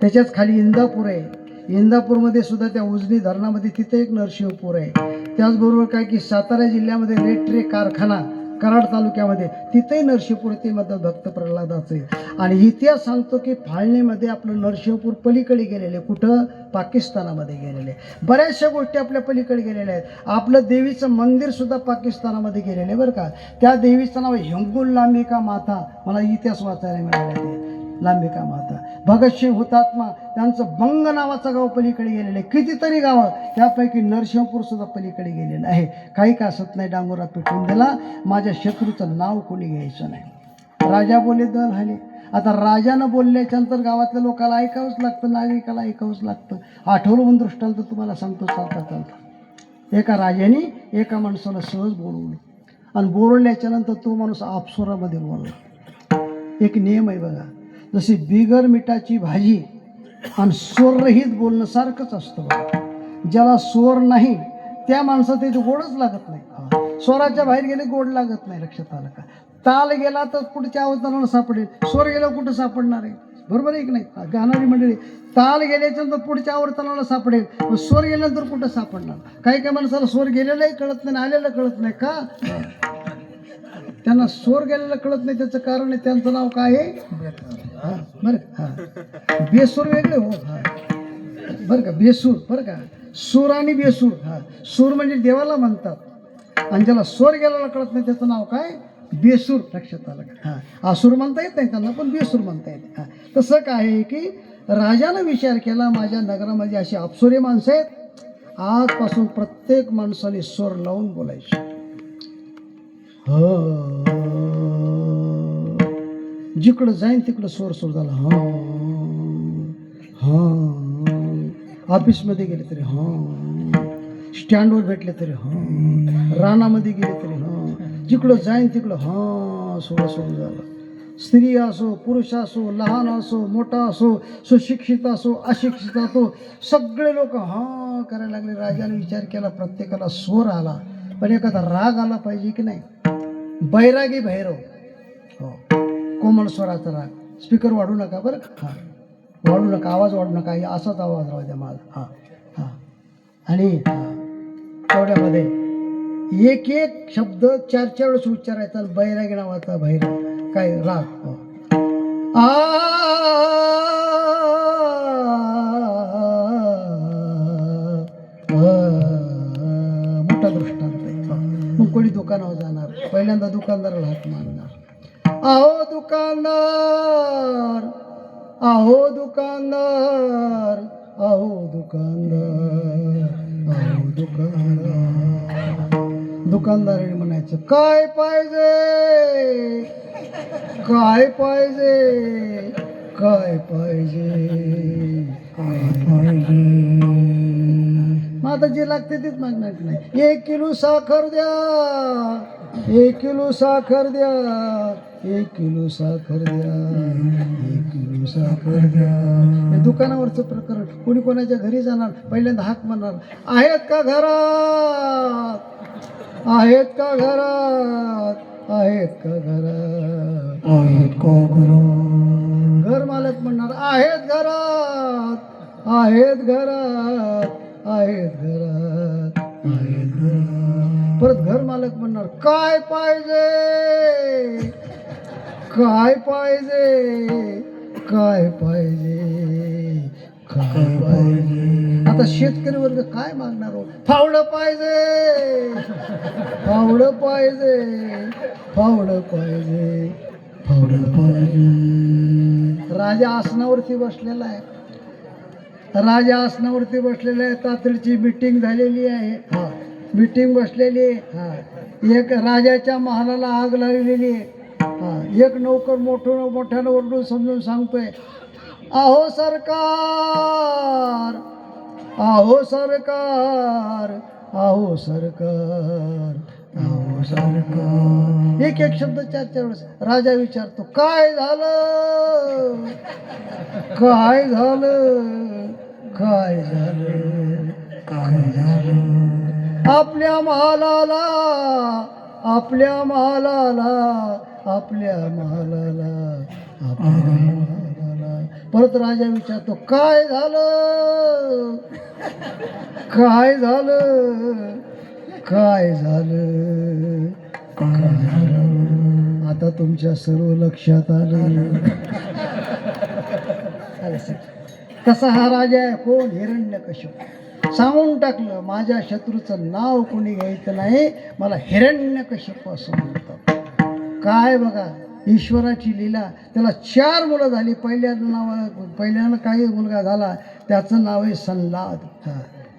त्याच्याच खाली इंदापूर आहे. इंदापूरमध्ये सुद्धा त्या उजनी धरणामध्ये तिथे एक नरसिंहपूर आहे. त्याचबरोबर काय की सातारा जिल्ह्यामध्ये रेट्रे कारखाना कराड तालुक्यामध्ये, तिथेही नरसिंहपूर्तीमध्ये भक्त प्रल्हादाचे. आणि इतिहास सांगतो की फाळणीमध्ये आपलं नरसिंहपूर पलीकडे गेलेले, कुठं? पाकिस्तानामध्ये गेलेले. बऱ्याचशा गोष्टी आपल्या पलीकडे गेलेल्या आहेत. आपलं देवीचं मंदिर सुद्धा पाकिस्तानामध्ये गेलेले बरं का. त्या देवीचं नाव हिंगुल लांबिका माता, मला इतिहास वाचायला मिळाला ते लांबिका माता. भगतसिंग हुतात्मा, त्यांचं बंग नावाचं गाव पलीकडे गेलेलं आहे. कितीतरी गावं, त्यापैकी नरसिंहपूर सुद्धा पलीकडे गेलेलं आहे. काही का असत नाही, डांगोरा पेटवून दिला. माझ्या शत्रूचं नाव कोणी घ्यायचं नाही. राजा बोले दल हाले. आता राजानं बोलल्याच्या नंतर गावातल्या लोकांना ऐकावंच लागतं, नागरिकाला ऐकावंच लागतं. आठवलं म्हणून दृष्टांत तुम्हाला सांगतो चालता चालता. एका राजाने एका माणसाला सहज बोलवलं आणि बोलवल्याच्या नंतर तो माणूस अप्सरामध्ये बोलला. एक नियम आहे बघा, जशी बिगर मिठाची भाजी आणि स्वररहित बोलणं सारखंच असतं बघा. ज्याला स्वर नाही त्या माणसात ते गोडच लागत नाही. स्वराच्या बाहेर गेले गोड लागत नाही. लक्षात आलं का? ताल गेला तर पुढच्या अवस्थाला सापडेल, स्वर गेला कुठं सापडणार आहे? बरोबर आहे की नाही? गाणारी मंडळी, ताल गेल्याच्या नंतर पुढच्या आवर्तनाला सापडेल, स्वर गेल्यानंतर कुठं सापडणार? काही काही माणसाला स्वर गेलेलाही कळत नाही, आलेलं कळत नाही. का? त्यांना स्वर गेलेलं कळत नाही. त्याचं कारण आहे, त्यांचं नाव काय आहे? हां बरं. हां, बेसूर वेगळे हो. हां बरं का, बेसूर बरं का, सूर आणि बेसूर. हां, सूर म्हणजे देवाला म्हणतात आणि ज्याला स्वर गेलेला कळत नाही त्याचं नाव काय? बेसूर. लक्षात आलं का? हां, आसूर म्हणता येत नाही त्यांना, पण बेसूर म्हणता येते. हां, तसं काय आहे की राजानं विचार केला, माझ्या नगरामध्ये अशी अप्सरे माणसं आहेत, आजपासून प्रत्येक माणसाने स्वर लावून बोलायचे. जिकडं जाईन तिकडं स्वर सुरू झाला. ऑफिसमध्ये गेले तरी स्टँडवर भेटले तरी रानामध्ये गेले तरी जिकडं जाईन तिकडं सुरू झालं. स्त्री असो, पुरुष असो, लहान असो, मोठा असो, सुशिक्षित असो, अशिक्षित असो, सगळे लोक करायला लागले. राजाने विचार केला, प्रत्येकाला स्वर आला, पण एखादा राग आला पाहिजे की नाही? बैरागी भैरव, हो, कोमल स्वराचा राग. स्पीकर वाढू नका बरं का. वाढू नका, आवाज वाढू नका, असाच आवाज राहू द्या माझा. आणि तेवढ्यामध्ये एक एक शब्द 4-4 वेळेस उच्चारायचा. बैरागी नावाचा भैरव, काय राग. मोठा दृष्टांत आहे. मग कोणी दुकानावर जाणार, पहिल्यांदा दुकानदाराला हात मारणार. आहो दुकानदार, आहो दुकानदार, आहो दुकानदार, आहो दुकानदार. दुकानदाराने म्हणायचं, काय पाहिजे, काय पाहिजे, काय पाहिजे, काय पाहिजे. मग आता जे लागते तेच मागणार की नाही? 1 किलो साखर द्या, 1 किलो साखर द्या, 1 किलो साखर द्या, 1 किलो साखर द्या. हे दुकानावरचं प्रकरण. कोणी कोणाच्या घरी जाणार, पहिल्यांदा हाक म्हणणार, आहेत का घरात, आहेत का घरात, आहेत का घरात, आहेत का घरात. घर मालक म्हणणार, आहेत घरात, आहेत घरात, आहेत घरात, आहेत घरात. परत घर मालक म्हणणार, काय पाहिजे, काय पाहिजे, काय पाहिजे, काय पाहिजे. आता शेतकरी वर्ग काय मागणार हो? फावडं पाहिजे, फावडं पाहिजे, फावडं पाहिजे, फावडं पाहिजे. राजा आसनावरती बसलेला आहे, राजा आसनावरती बसलेला आहे. तातडीची मीटिंग झालेली आहे. मीटिंग बसलेली आहे. एक राजाच्या महालाला आग लागलेली आहे. एक नौकर मोठ्यानं ओरडून समजून सांगतोय, अहो सरकार, अहो सरकार, अहो सरकार, अहो सरकार. एक एक शब्द 4-4 वेळेस. राजा विचारतो, काय झालं, काय झालं, काय झालं, काय झालं. आपल्या महालाला, आपल्या महालाला, आपल्या महालाला, आपल्या महालाला. परत राजा विचारतो, काय झालं, काय झालं, काय झालं, आता तुमच्या सर्व लक्षात आलं. कसा हा राजा आहे? कोण? हिरण्यकश्यप. सांगून टाकलं, माझ्या शत्रूचं नाव कोणी घ्यायचं नाही, मला हिरण्यकश्यप असं म्हणतात. काय बघा ईश्वराची लीला. त्याला 4 मुलं झाली. पहिल्यानं काही मुलगा झाला, त्याचं नाव आहे सल्लाद.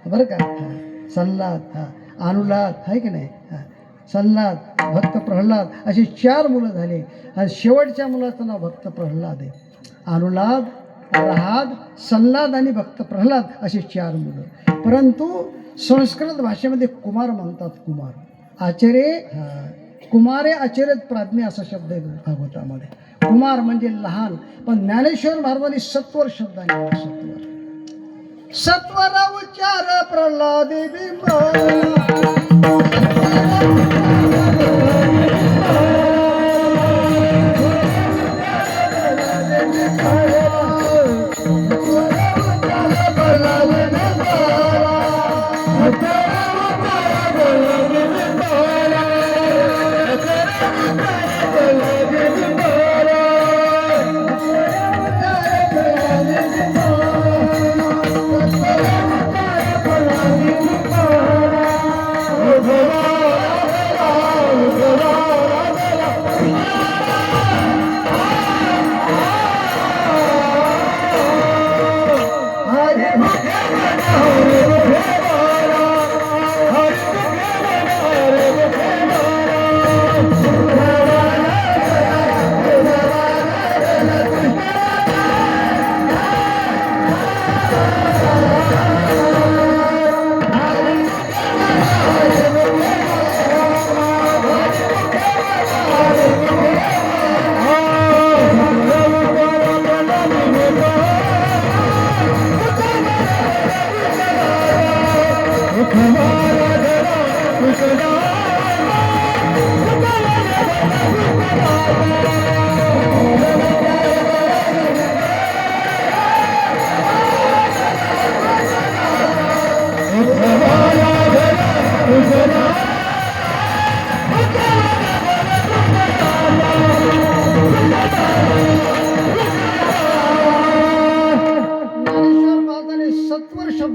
बरं का? सल्लाद, अनुलाद आहे की नाही? सल्लाद, भक्त प्रल्हाद, अशी 4 मुलं झाली. आणि शेवटच्या मुलाचं नाव भक्त प्रल्हाद आहे. अनुलाद, प्रल्हाद, सल्लाद आणि भक्त प्रल्हाद अशी 4 मुलं. परंतु संस्कृत भाषेमध्ये कुमार म्हणतात. कुमार आचार्य, कुमारे आचार्यत प्राज्ञा असा शब्द आहे भागवतामध्ये. कुमार म्हणजे लहान. पण ज्ञानेश्वर महाराजांनी सत्वर शब्दाने सत्वर, सत्वर उच्चार प्रल्हादी बिंब.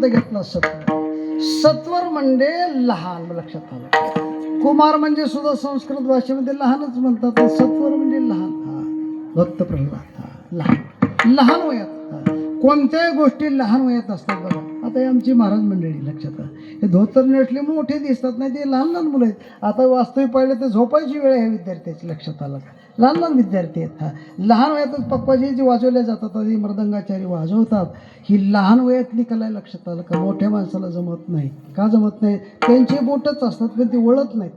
घेतला सत्वर. सत्वर म्हणजे लहान, लक्षात आलं. कुमार म्हणजे सुद्धा संस्कृत भाषेमध्ये लहानच म्हणतात. सत्वर म्हणजे लहान. भक्त प्रल्हाद लहान, लहान वयात. कोणत्याही गोष्टी लहान वयात असतात बघा. आता हे आमची महाराज मंडळी लक्षात आलं. हे धोतर नेसले मोठे दिसतात, नाही ते लहान लहान मुलं आहेत. आता वास्तविक पाहिलं तर झोपायची वेळ आहे विद्यार्थ्याची. लक्षात आलं का? लहान लहान विद्यार्थी आहेत. लहान वयातच पप्पाजी जे वाजवल्या जातात, आधी मृदंगाचारी वाजवतात. ही लहान वयातली कला आहे. लक्षात आलं का? मोठ्या माणसाला जमत नाही. का जमत नाही? त्यांची बोटच असतात पण ती वळत नाहीत.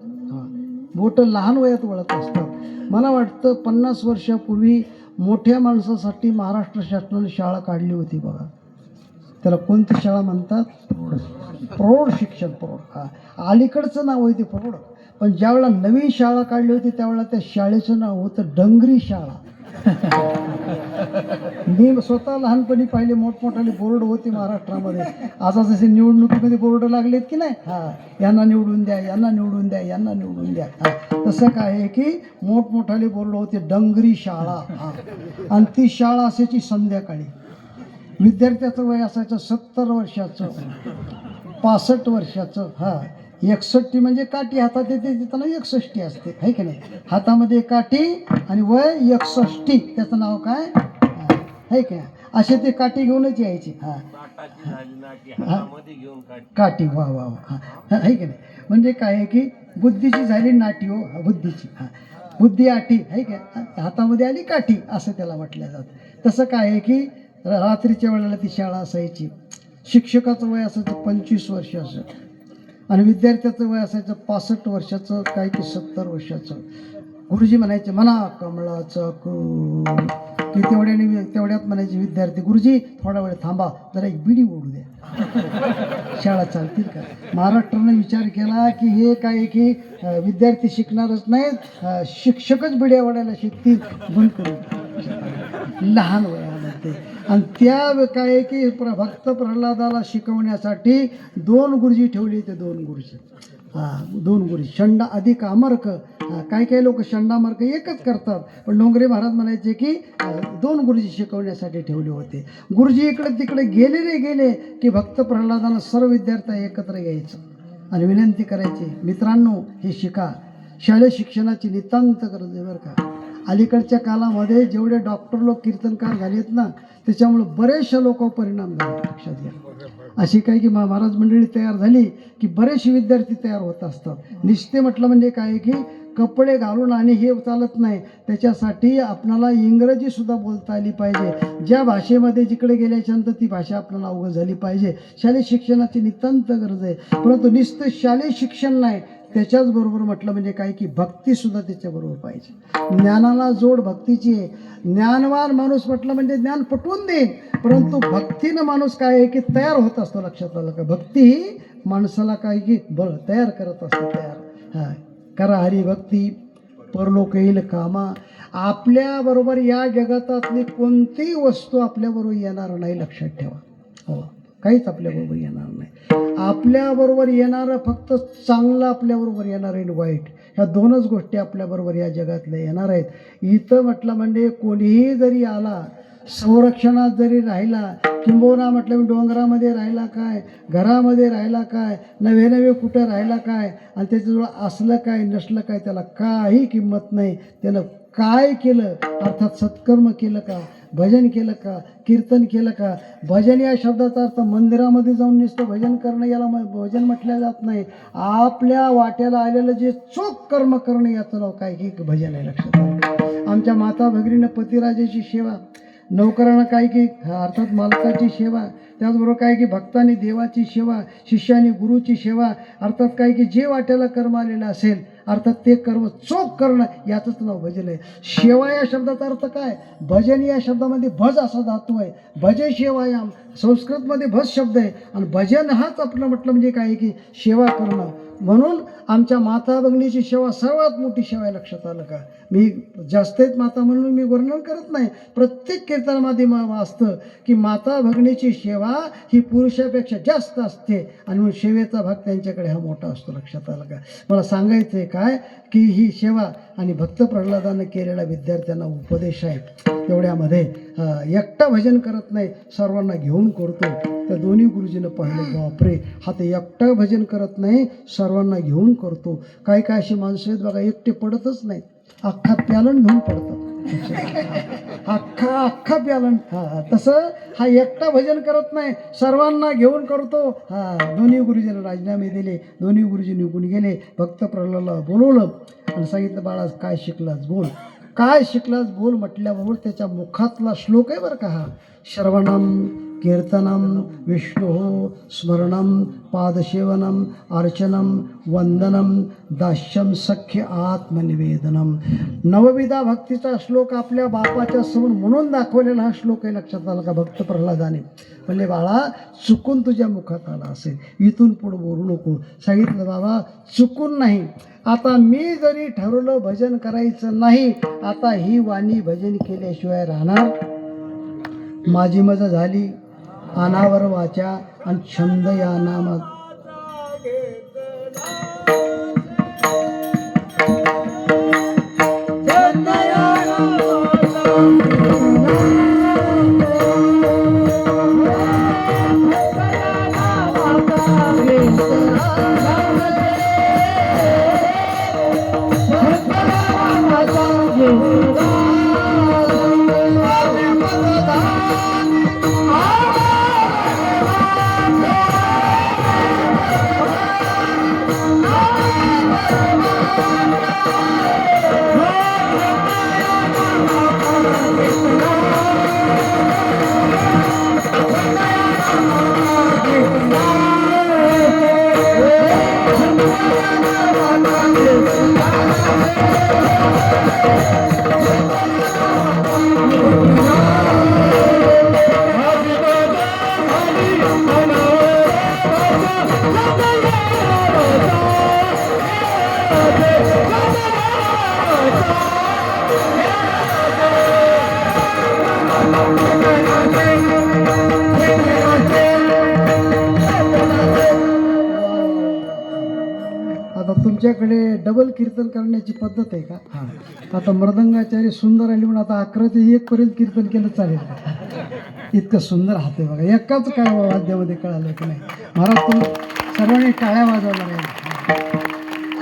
बोटं लहान वयात वळत असतात. मला वाटतं 50 वर्षापूर्वी मोठ्या माणसासाठी महाराष्ट्र शासनाने शाळा काढली होती बघा. त्याला कोणती शाळा म्हणतात? प्रौढ शिक्षण. प्रौढ अलीकडचं नाव आहे ते प्रौढ. पण ज्यावेळेला नवीन शाळा काढली होती त्यावेळेला त्या शाळेचं नाव होतं डंगरी शाळा. मी स्वतः लहानपणी पाहिले मोठमोठाले बोर्ड होते महाराष्ट्रामध्ये. आता जसे निवडणुकीमध्ये बोर्ड लागलेत की नाही, यांना निवडून द्या, यांना निवडून द्या, यांना निवडून द्या. तसं काय आहे की मोठमोठाले बोर्ड होते डंगरी शाळा. आणि ती शाळा असायची संध्याकाळी. विद्यार्थ्याचं वय असायचं 70 वर्षाचं, 65 वर्षाचं. 61 म्हणजे काठी हातात येते, त्याला 61 असते, आहे की नाही? हातामध्ये काठी आणि वय 61. त्याचं नाव काय आहे की नाही? असे ते काठी घेऊनच यायचे. काठी. वा वा वा. आहे की नाही? म्हणजे काय आहे की बुद्धीची झाली नाटी. हो, बुद्धीची. बुद्धी आठी आहे की हातामध्ये आली काठी, असं त्याला म्हटलं जातं. तसं काय आहे की रात्रीच्या वेळेला ती शाळा असायची. शिक्षकाचं वय असायचं 25 वर्षाचं आणि विद्यार्थ्याचं वय असायचं 65 वर्षाचं, काय की 70 वर्षाचं. गुरुजी म्हणायचे, म्हणा कमळाचं की तेवढ्यात म्हणायचे विद्यार्थी, गुरुजी थोडा वेळ थांबा, जरा एक बिडी ओढू द्या. शाळा चालतील का? महाराष्ट्राने विचार केला की हे काय की विद्यार्थी शिकणारच नाहीत, शिक्षकच बिड्या ओढायला शिकतील, बंद करू लहान वयामध्ये. आणि त्या काय की भक्त प्रल्हादाला शिकवण्यासाठी 2 गुरुजी ठेवले होते. 2 गुरुजी. दोन गुरुजी शंडा अधिक अमर्क. काही काही लोक शंडामर्क एकच करतात, पण डोंगरे महाराज म्हणायचे की दोन गुरुजी शिकवण्यासाठी ठेवले होते. गुरुजी इकडे तिकडे गेले की भक्त प्रल्हादानं सर्व विद्यार्थी एकत्र यायचं आणि विनंती करायची, मित्रांनो हे शिका. शालेय शिक्षणाची नितांत गरज आहे बरं का. अलीकडच्या काळामध्ये जेवढे डॉक्टर लोक कीर्तनकार झालेत ना, त्याच्यामुळे बरेचशा लोकांवर परिणाम झाला. लक्षात घ्या. अशी काही की महाराज मंडळी तयार झाली की बरेचसे विद्यार्थी तयार होत असतात. निस्ते म्हटलं म्हणजे काय की कपडे घालून आणि हे चालत नाही, त्याच्यासाठी आपणाला इंग्रजीसुद्धा बोलता आली पाहिजे. ज्या भाषेमध्ये जिकडे गेल्याच्यानंतर ती भाषा आपल्याला अवगत झाली पाहिजे. शालेय शिक्षणाची नितांत गरज आहे. परंतु नुसतं शालेय शिक्षण नाही, त्याच्याचबरोबर म्हटलं म्हणजे काय की भक्तीसुद्धा त्याच्याबरोबर पाहिजे. ज्ञानाला जोड भक्तीची आहे. ज्ञानवान माणूस म्हटलं म्हणजे ज्ञान पटवून देईन, परंतु भक्तीनं माणूस काय आहे की तयार होत असतो. लक्षात आलं का. भक्ती ही माणसाला काय की तयार करत असतो. तयार करा हरिभक्ती परलोक येईल कामा. आपल्याबरोबर या जगतातली कोणतीही वस्तू आपल्याबरोबर येणार नाही. लक्षात ठेवा. हो, काहीच आपल्याबरोबर येणार नाही. आपल्याबरोबर येणारं फक्त चांगलं आपल्याबरोबर येणार आहे, वाईट. ह्या दोनच गोष्टी आपल्याबरोबर या जगातल्या येणार आहेत. इथं म्हटलं म्हणजे कोणीही जरी आला, संरक्षणात जरी राहिला, किंबहुना म्हटलं मी डोंगरामध्ये राहिला काय, घरामध्ये राहिला काय, नवे नवे कुठं राहिला काय, आणि त्याच्याजवळ असलं काय नसलं काय, त्याला काही किंमत नाही. त्यानं काय केलं, अर्थात सत्कर्म केलं का, भजन केलं का, कीर्तन केलं का. भजन या शब्दाचा अर्थ मंदिरामध्ये जाऊन नुसतं भजन करणं, याला भजन म्हटलं जात नाही. आपल्या वाट्याला आलेलं जे चोख कर्म करणं, याचं नाव काय की भजन आहे. लक्षात. आमच्या माता भगिनीनं पतिराजाची सेवा, नोकरांना काय की अर्थात मालकाची सेवा, त्याचबरोबर काय की भक्तांनी देवाची सेवा, शिष्याने गुरुची सेवा, अर्थात काय की जे वाट्याला कर्म आलेलं असेल, अर्थात ते कर्म चोख करणं, याचंच नाव भजन आहे. सेवा या शब्दाचा अर्थ काय, भजन या शब्दामध्ये भज असा धातू आहे. भजे सेवायाम, संस्कृतमध्ये भज शब्द आहे, आणि भजन हाच आपलं म्हटलं म्हणजे काय की सेवा करणं. म्हणून आमच्या माता भगिनीची सेवा सर्वात मोठी सेवा आहे. लक्षात आलं का. मी जास्त आहेत माता म्हणून मी वर्णन करत नाही. प्रत्येक कीर्तनामध्ये असतं की माता भगिनीची सेवा ही पुरुषापेक्षा जास्त असते, आणि म्हणून सेवेचा भाग त्यांच्याकडे हा मोठा असतो. लक्षात आलं का. मला सांगायचं आहे काय की ही सेवा आणि भक्त प्रल्हादानं केलेला विद्यार्थ्यांना उपदेश आहे. तेवढ्यामध्ये एकटा भजन करत नाही, सर्वांना घेऊन करतो. त्या दोन्ही गुरुजीनं पाहिलं, बापरे, हा ते एकटा भजन करत नाही, सर्वांना घेऊन करतो. काही काय अशी माणसं आहेत बघा, एकटे पडतच नाहीत, अख्खा प्यालन घेऊन पडतात. अख्खा प्यालन. तसं हा एकटा भजन करत नाही, सर्वांना घेऊन करतो. दोन्ही गुरुजींना राजीनामे दिले, दोन्ही गुरुजी निघून गेले. भक्त प्रल्हादाला बोलवलं आणि सांगितलं, बाळा काय शिकलास बोल, काय शिकलास बोल म्हटल्याबरोबर त्याच्या मुखातला श्लोक आहे बरं का हा. श्रवणम कीर्तनम विष्णु स्मरणम पादसेवनम अर्चनम वंदनम दास्यम सख्य आत्मनिवेदनम. नवविधा भक्तीचा श्लोक आपल्या बापाच्या समोर म्हणून दाखवलेला हा श्लोक आहे. लक्षात आला का. भक्त प्रल्हादाने म्हणले, बाळा चुकून तुझ्या मुखात आला असेल, इथून पुढे बोलू नको. सांगितलं, बाबा चुकून नाही, आता मी जरी ठरवलं भजन करायचं नाही, आता ही वाणी भजन केल्याशिवाय राहणार. माझी मजा झाली अनावर वाचा आणि छंद या नामात. तुमच्याकडे डबल कीर्तन करण्याची पद्धत आहे का? हां. आता मृदंगाचार्य सुंदर आली म्हणून आता 11 ते 1 पर्यंत कीर्तन केलं चालेल का? इतकं सुंदर हात आहे बघा. एकाच काय वाद्यामध्ये कळालं की नाही. महाराज तुम्ही सर्वांनी टाळ्या वाजवणार आहे.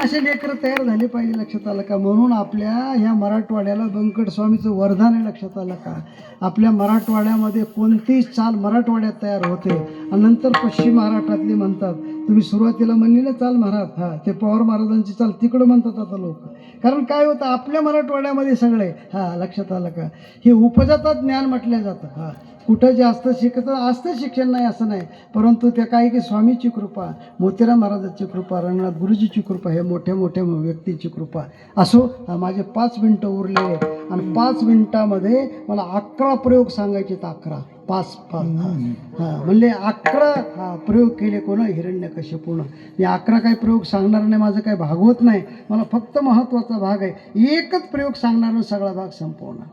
असे लेकरं तयार झाले पाहिजे, लक्षात आलं का? म्हणून आपल्या ह्या मराठवाड्याला व्यंकट स्वामीचं वरदान आहे, लक्षात आलं का? आपल्या मराठवाड्यामध्ये कोणतीही चाल मराठवाड्यात तयार होते आणि नंतर पश्चिम महाराष्ट्रातली म्हणतात. तुम्ही सुरुवातीला म्हणली ना चाल महाराज, हां, ते पवार महाराजांची चाल तिकडं म्हणतात आता लोक. कारण काय होतं, आपल्या मराठवाड्यामध्ये सगळे, हां, लक्षात आलं का? हे उपजातात ज्ञान म्हटलं जातं. हां, कुठं जास्त शिकतं असतं शिक्षण नाही असं नाही, परंतु त्या काही की स्वामीची कृपा, मोतीराम महाराजांची कृपा, रंगनाथ गुरुजीची कृपा, हे मोठ्या मोठ्या व्यक्तींची कृपा असो. माझे 5 मिनटं उरले आणि 5 मिनटामध्ये मला 11 प्रयोग सांगायचे. 11 5 म्हणले 11 प्रयोग केले कोण? हिरण्यकश्यपूनं. मी 11 काही प्रयोग सांगणार नाही, माझं काही भागवत नाही. मला फक्त महत्त्वाचा भाग आहे, एकच प्रयोग सांगणार आणि सगळा भाग संपवणार.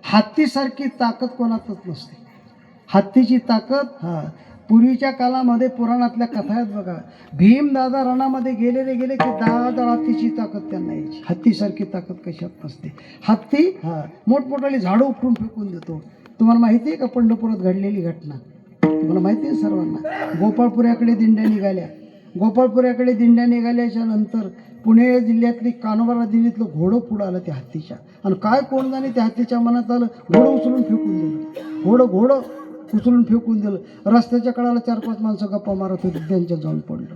हत्तीसारखी ताकद कोणातच नसते. हत्तीची ताकद, पूर्वीच्या काळामध्ये पुराणातल्या कथा आहेत बघा. भीमदादा रणामध्ये गेले की 10 हत्तीची ताकद त्यांना यायची. हत्तीसारखी ताकद कशात नसते. हत्ती मोठमोठाली झाडं उपटून फेकून देतो. तुम्हाला माहिती आहे का पंढरपुरात घडलेली घटना? तुम्हाला माहिती आहे सर्वांना. गोपाळपुऱ्याकडे दिंड्या निघाल्याच्या नंतर पुणे जिल्ह्यातली कानोबा दिल्लीतलं घोडं पुढं आलं त्या हत्तीच्या. आणि काय कोण जाणे त्या हत्तीच्या मनात आलं, घोडं उचलून फेकून दिलं. घोडं उचलून फेकून दिलं. रस्त्याच्या कडाला 4-5 माणसं गप्पा मारत होती, त्यांच्या जाऊन पडलं.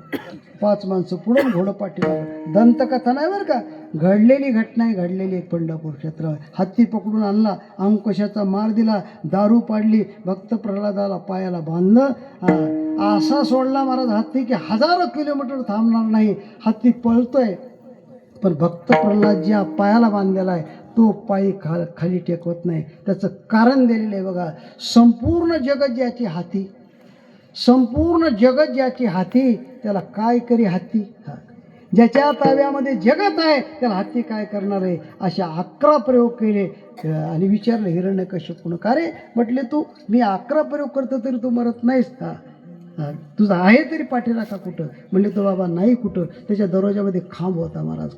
5 माणसं पुढं, घोडं पाठीमागं. दंतकथा नाही बरं का, घडलेली घटना आहे, घडलेली एक पंढरपूर क्षेत्र. हत्ती पकडून आणला, अंकुशाचा मार दिला, दारू पाडली, भक्त प्रल्हादाला पायाला बांधलं. असा सोडला महाराज हत्ती की 1000 किलोमीटर थांबणार नाही. हत्ती पळतोय, पण भक्त प्रल्हाद ज्या पायाला बांधलेला आहे तो पायी खाली टेकवत नाही. त्याचं कारण दिलेलं आहे बघा. संपूर्ण जगत ज्याची हाती त्याला काय करी हत्ती. ज्याच्या ताब्यामध्ये जगत आहे त्याला हत्ती काय करणार आहे. अशा 11 प्रयोग केले आणि विचारलं हिरण्यकश्यपूनं, का रे म्हटले तू, मी 11 प्रयोग करतो तरी तू मरत नाहीस का? तुझा आहे तरी पाठीराखा कुठं? म्हणले तो बाबा नाही कुठं. त्याच्या दरवाजामध्ये खांब होता महाराज.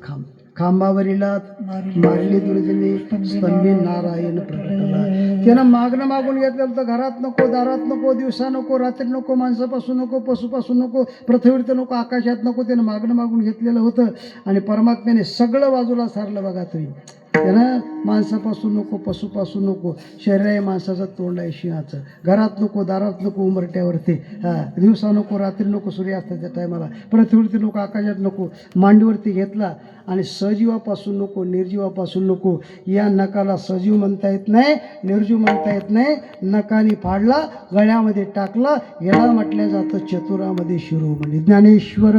खांबावरीला मारली दुर्जनी स्तंभी नारायण प्रकटला. त्यानं मागून घेतलं तर घरात नको, दारात नको, दिवसा नको, रात्री नको, माणसापासून नको, पशुपासून नको, पृथ्वीवरती नको, आकाशात नको. त्यानं मागून घेतलेलं होतं आणि परमात्म्याने सगळं बाजूला सारलं बघा. तुम्ही त्यानं माणसापासून नको, पशुपासून नको. शरीर आहे माणसाचं, तोंड आहे सिंहाचं. घरात नको, दारात नको, उंबरट्यावरती, दिवसा नको, रात्री नको, सूर्यास्ताच्या टायमाला, पृथ्वीवरती नको, आकाशात नको. मांडीवरती घेतला आणि सजीवापासून नको, निर्जीवापासून नको. या नकाला सजीव म्हणता येत नाही, निर्जीव म्हणता येत नाही. नकाने फाडला, गळ्यामध्ये टाकला. याला म्हटलं जातं चतुरामध्ये शिरोमणी. ज्ञानेश्वर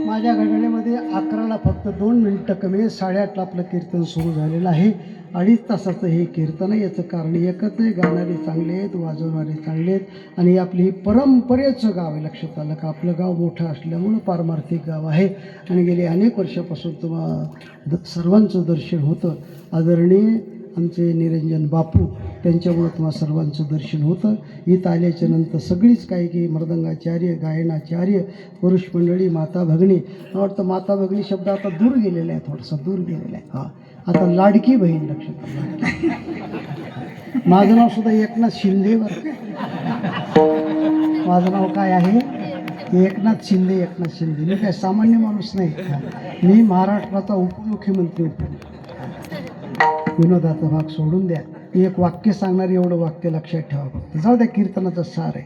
माझ्या घड्याळामध्ये 11ला फक्त 2 मिनिटं कमी आहे. 8:30ला आपलं कीर्तन सुरू झालेलं आहे. 2.5 तासाचं हे कीर्तन आहे. याचं कारण एकच आहे, गाणारे चांगले आहेत, वाजवणारे चांगले आहेत आणि आपली ही परंपरेचं गाव आहे. लक्षात आलं का? आपलं गाव मोठं असल्यामुळं पारमार्थिक गाव आहे आणि गेली अनेक वर्षापासून तुम्हाला सर्वांचं दर्शन होतं. आदरणीय आमचे निरंजन बापू त्यांच्यामुळं तुम्हाला सर्वांचं दर्शन होतं. इथं आल्याच्या नंतर सगळीच काही की मृदंगाचार्य, गायनाचार्य, पुरुष मंडळी, माता भगिनी. मला वाटतं माता भगिनी शब्द आता दूर गेलेला आहे, थोडासा दूर गेलेला आहे. आता लाडकी बहीण. लक्षात आलं. माझं नाव सुद्धा एकनाथ शिंदे. माझं नाव काय आहे? एकनाथ शिंदे. मी काय सामान्य माणूस नाही. मी महाराष्ट्राचा उपमुख्यमंत्री. विनोदाचा भाग सोडून द्या. एक वाक्य सांगणार, एवढं वाक्य लक्षात ठेवा फक्त. जाऊ द्या, कीर्तनाचं सार आहे.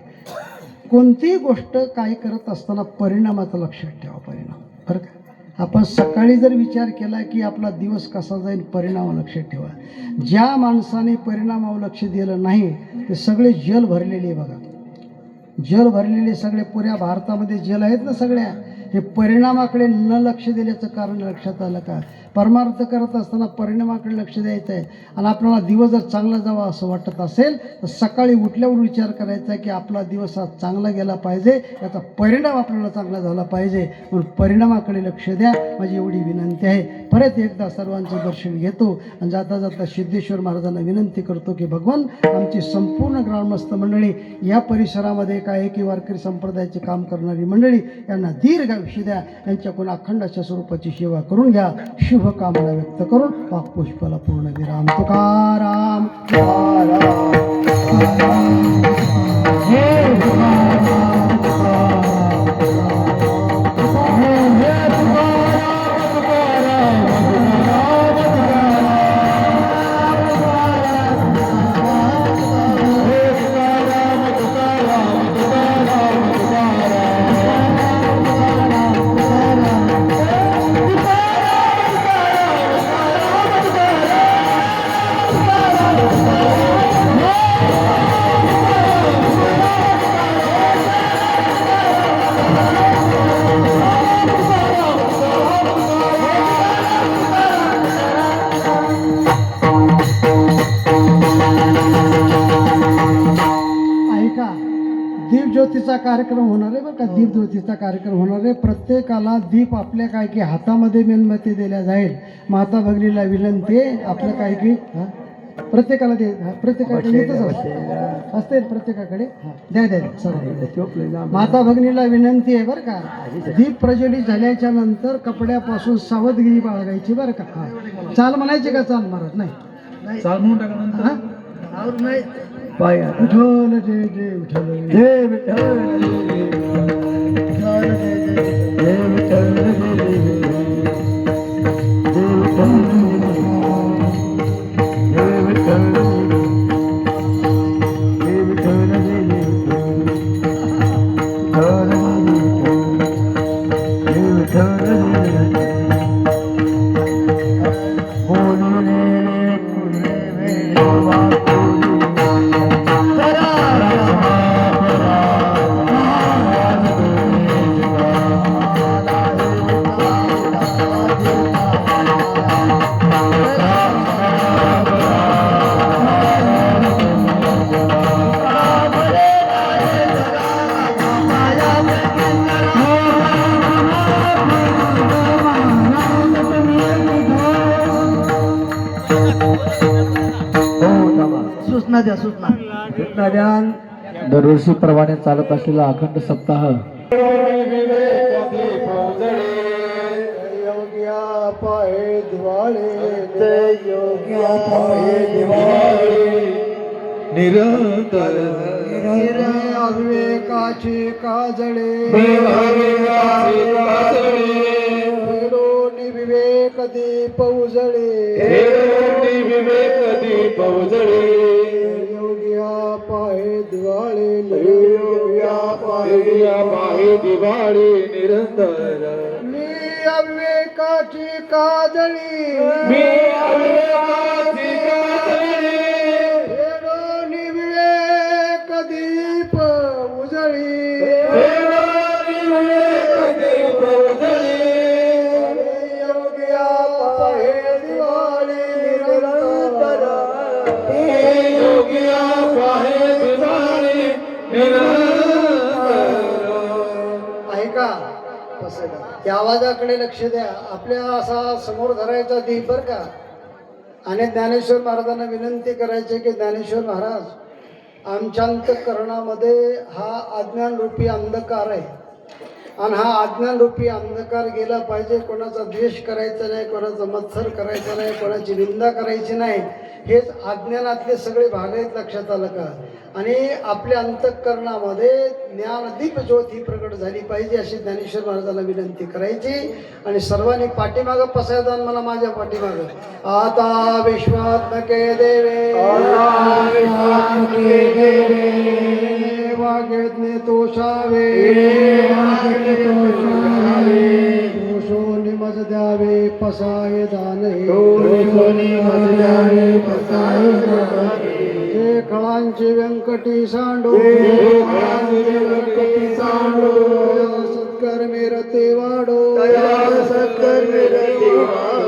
कोणतीही गोष्ट काय करत असताना परिणामाचं लक्षात ठेवा. परिणाम बरं का? आपण सकाळी जर विचार केला की आपला दिवस कसा जाईल, परिणाम लक्षात ठेवा. ज्या माणसाने परिणामावर लक्ष दिलं नाही ते सगळे जल भरलेले बघा. जल भरलेले सगळे पुऱ्या भारतामध्ये जल आहेत ना सगळ्या. हे परिणामाकडे न लक्ष दिल्याचं कारण लक्षात आलं का? परमार्थ करत असताना परिणामाकडे लक्ष द्यायचं आहे. आणि आपल्याला दिवस जर चांगला जावा असं वाटत असेल तर सकाळी उठल्यावर विचार करायचा की आपला दिवस आज चांगला गेला पाहिजे, याचा परिणाम आपल्याला चांगला झाला पाहिजे, म्हणून परिणामाकडे लक्ष द्या, माझी एवढी विनंती आहे. परत एकदा सर्वांचं दर्शन घेतो आणि जाता जाता सिद्धेश्वर महाराजांना विनंती करतो की भगवान, आमची संपूर्ण ग्रामस्थ मंडळी, या परिसरामध्ये काय की वारकरी संप्रदायाचे काम करणारी मंडळी, यांना दीर्घ आयुष्य द्या, यांच्याकडून अखंड अशा स्वरूपाची सेवा करून घ्या. शुभकामना व्यक्त करून वाक्पुष्पाला पूर्ण विराम. तुकाराम तुकाराम दीपज्योतीचा कार्यक्रम होणार आहे बरं का. दीपज्योतीचा कार्यक्रम होणार आहे. प्रत्येकाला दीप आपल्या काय की हातामध्ये मेणबत्ती दिल्या जाईल. माता भगिनीला विनंती आहे, आपलं काय की प्रत्येकाला दे, प्रत्येकाकडे येतच असते प्रत्येकाकडे द्या द्या सर. माता भगिनीला विनंती आहे बरं का, दीप प्रज्वलित झाल्याच्या नंतर कपड्यापासून सावधगिरी बाळगायची बरं का. चाल म्हणायची का? चाल महाराज नाही, चाल म्हणून टाका नंतर. नाही पाया विठ्ठल जय जय विठ्ठल जय विठ्ठल जय विठ्ठल सूचना द्या, सूचना द्या. दरवर्षीप्रमाणे चालत असलेला अखंड सप्ताह योग्या पाहे दिवाळे, योग्या पाहे दिवाळे, निरंतर अविवेकाची काजळे, विवेक दीप उजळे, योग्या पाहे दिवाळे, योग्या पाहे दिवाळी निरंतर. मी अविवेकाची काजळी, मी अविवेकाची काजळी, हेडोनी विवेक दीप उजळी, योग्या पाहे दिवाळी निरंतर, योग्या पाहे दिवाळी निरंतर. ऐका, त्या आवाजाकडे लक्ष द्या. आपल्या असा समोर धरायचा दीप बरं का. आणि ज्ञानेश्वर महाराजांना विनंती करायची की ज्ञानेश्वर महाराज, आमच्या अंतःकरणामध्ये हा अज्ञानरूपी अंधकार आहे, आणि हा अज्ञानरूपी अंधकार गेला पाहिजे. कोणाचा द्वेष करायचा नाही, कोणाचा मत्सर करायचा नाही, कोणाची निंदा करायची नाही. हेच अज्ञानातले सगळे भाग आहेत, लक्षात आलं का. आणि आपल्या अंतःकरणामध्ये ज्ञानदीप ज्योत ही प्रकट झाली पाहिजे, अशी ज्ञानेश्वर महाराजांना विनंती करायची. आणि सर्वांनी पाठीमागं पसायदान मला माझ्या पाठीमागं. आता विश्वात्मके देवे वाग्यज्ञ तोषावे, दोषो निमज द्यावे पसाय दाने, हे खळांची व्यंकटी सांडो, सत्कर्मे रते वा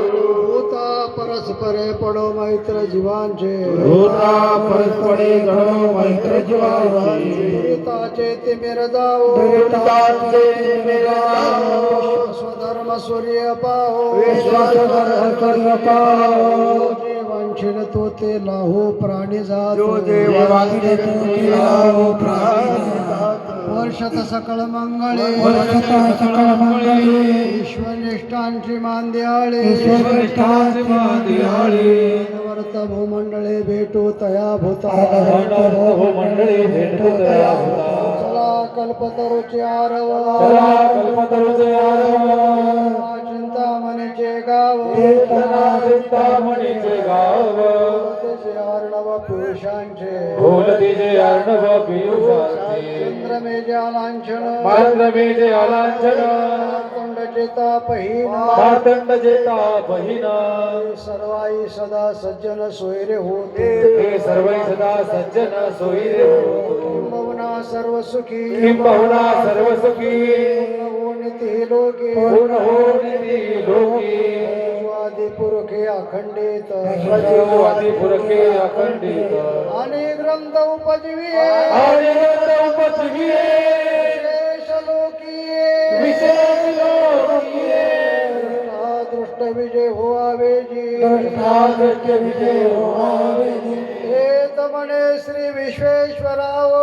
भूता परस्परे पडो मैत्र जीवांचे होता परस्परे गणो मैत्र जीवांचे दुरिताचे तिमिर जाओ दुरिताचे तिमिर जाओ स्वधर्म सूर्य पाहो विश्वासधर्म पाहो जीवांशील तो ते लाहो प्राणी जातो देवांचे तुझे लाहो प्राणी वर्षत सकळ मंगळे सकळ मंगळे विश्वनिष्ठांची मांद्याळे ईश्वरनिष्ठांचे मादियाळे वर्त भूमंडळे भेटू तया भूता हो मंडळी भेटतो तया होता चला कल्पतरुचे आरव चला कल्पतरुचे आरव चिंतामणीचे गाव चिंतामणीचे गाव त्याचे अर्णव पुरुषांचे भोलतीचे अर्णव पियुषांचे चंद्रमेजा लांछन मार्गमेजे अलांछन तोंडचे तापहीन मार्तंड जेता बहिना सर्वाई सदा सज्जन सोयरे होते हे सर्व सदा सज्जन सोयीरे होतो किंबहुना सर्व सुखी किंबहुना सर्व सुखी निती लोके पूर्ण हो निधी लोकी स्वादी पुरखे अखंडित सजीवादी पुरखे अखंडित आणि ग्रंथ उपजीवी आणि उपजीवी शेष लोकी विशेष लोकीये दृष्ट विजय होवावे जी दृष्टादृष्ट विजय होवावे हेत म्हणे श्री विश्वेश्वराव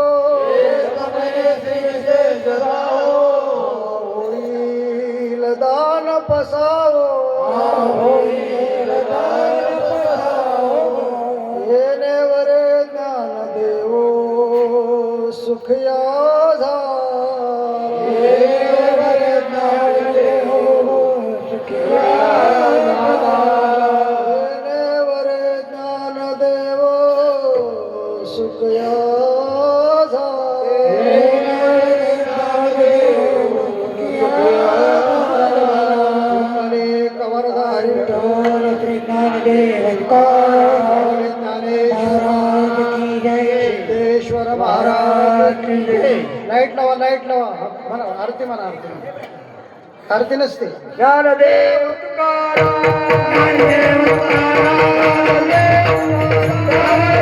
होईल दान पसावो येणेवरे ज्ञान देवो सुखया येणेवरे ज्ञान देवो सुखया कवरधारी सिद्धेश्वर महाराज लाईट लावा म्हणा आरती म्हणा आरती नसते ज्ञानदेव तुकाराम ज्ञानदेव तुकाराम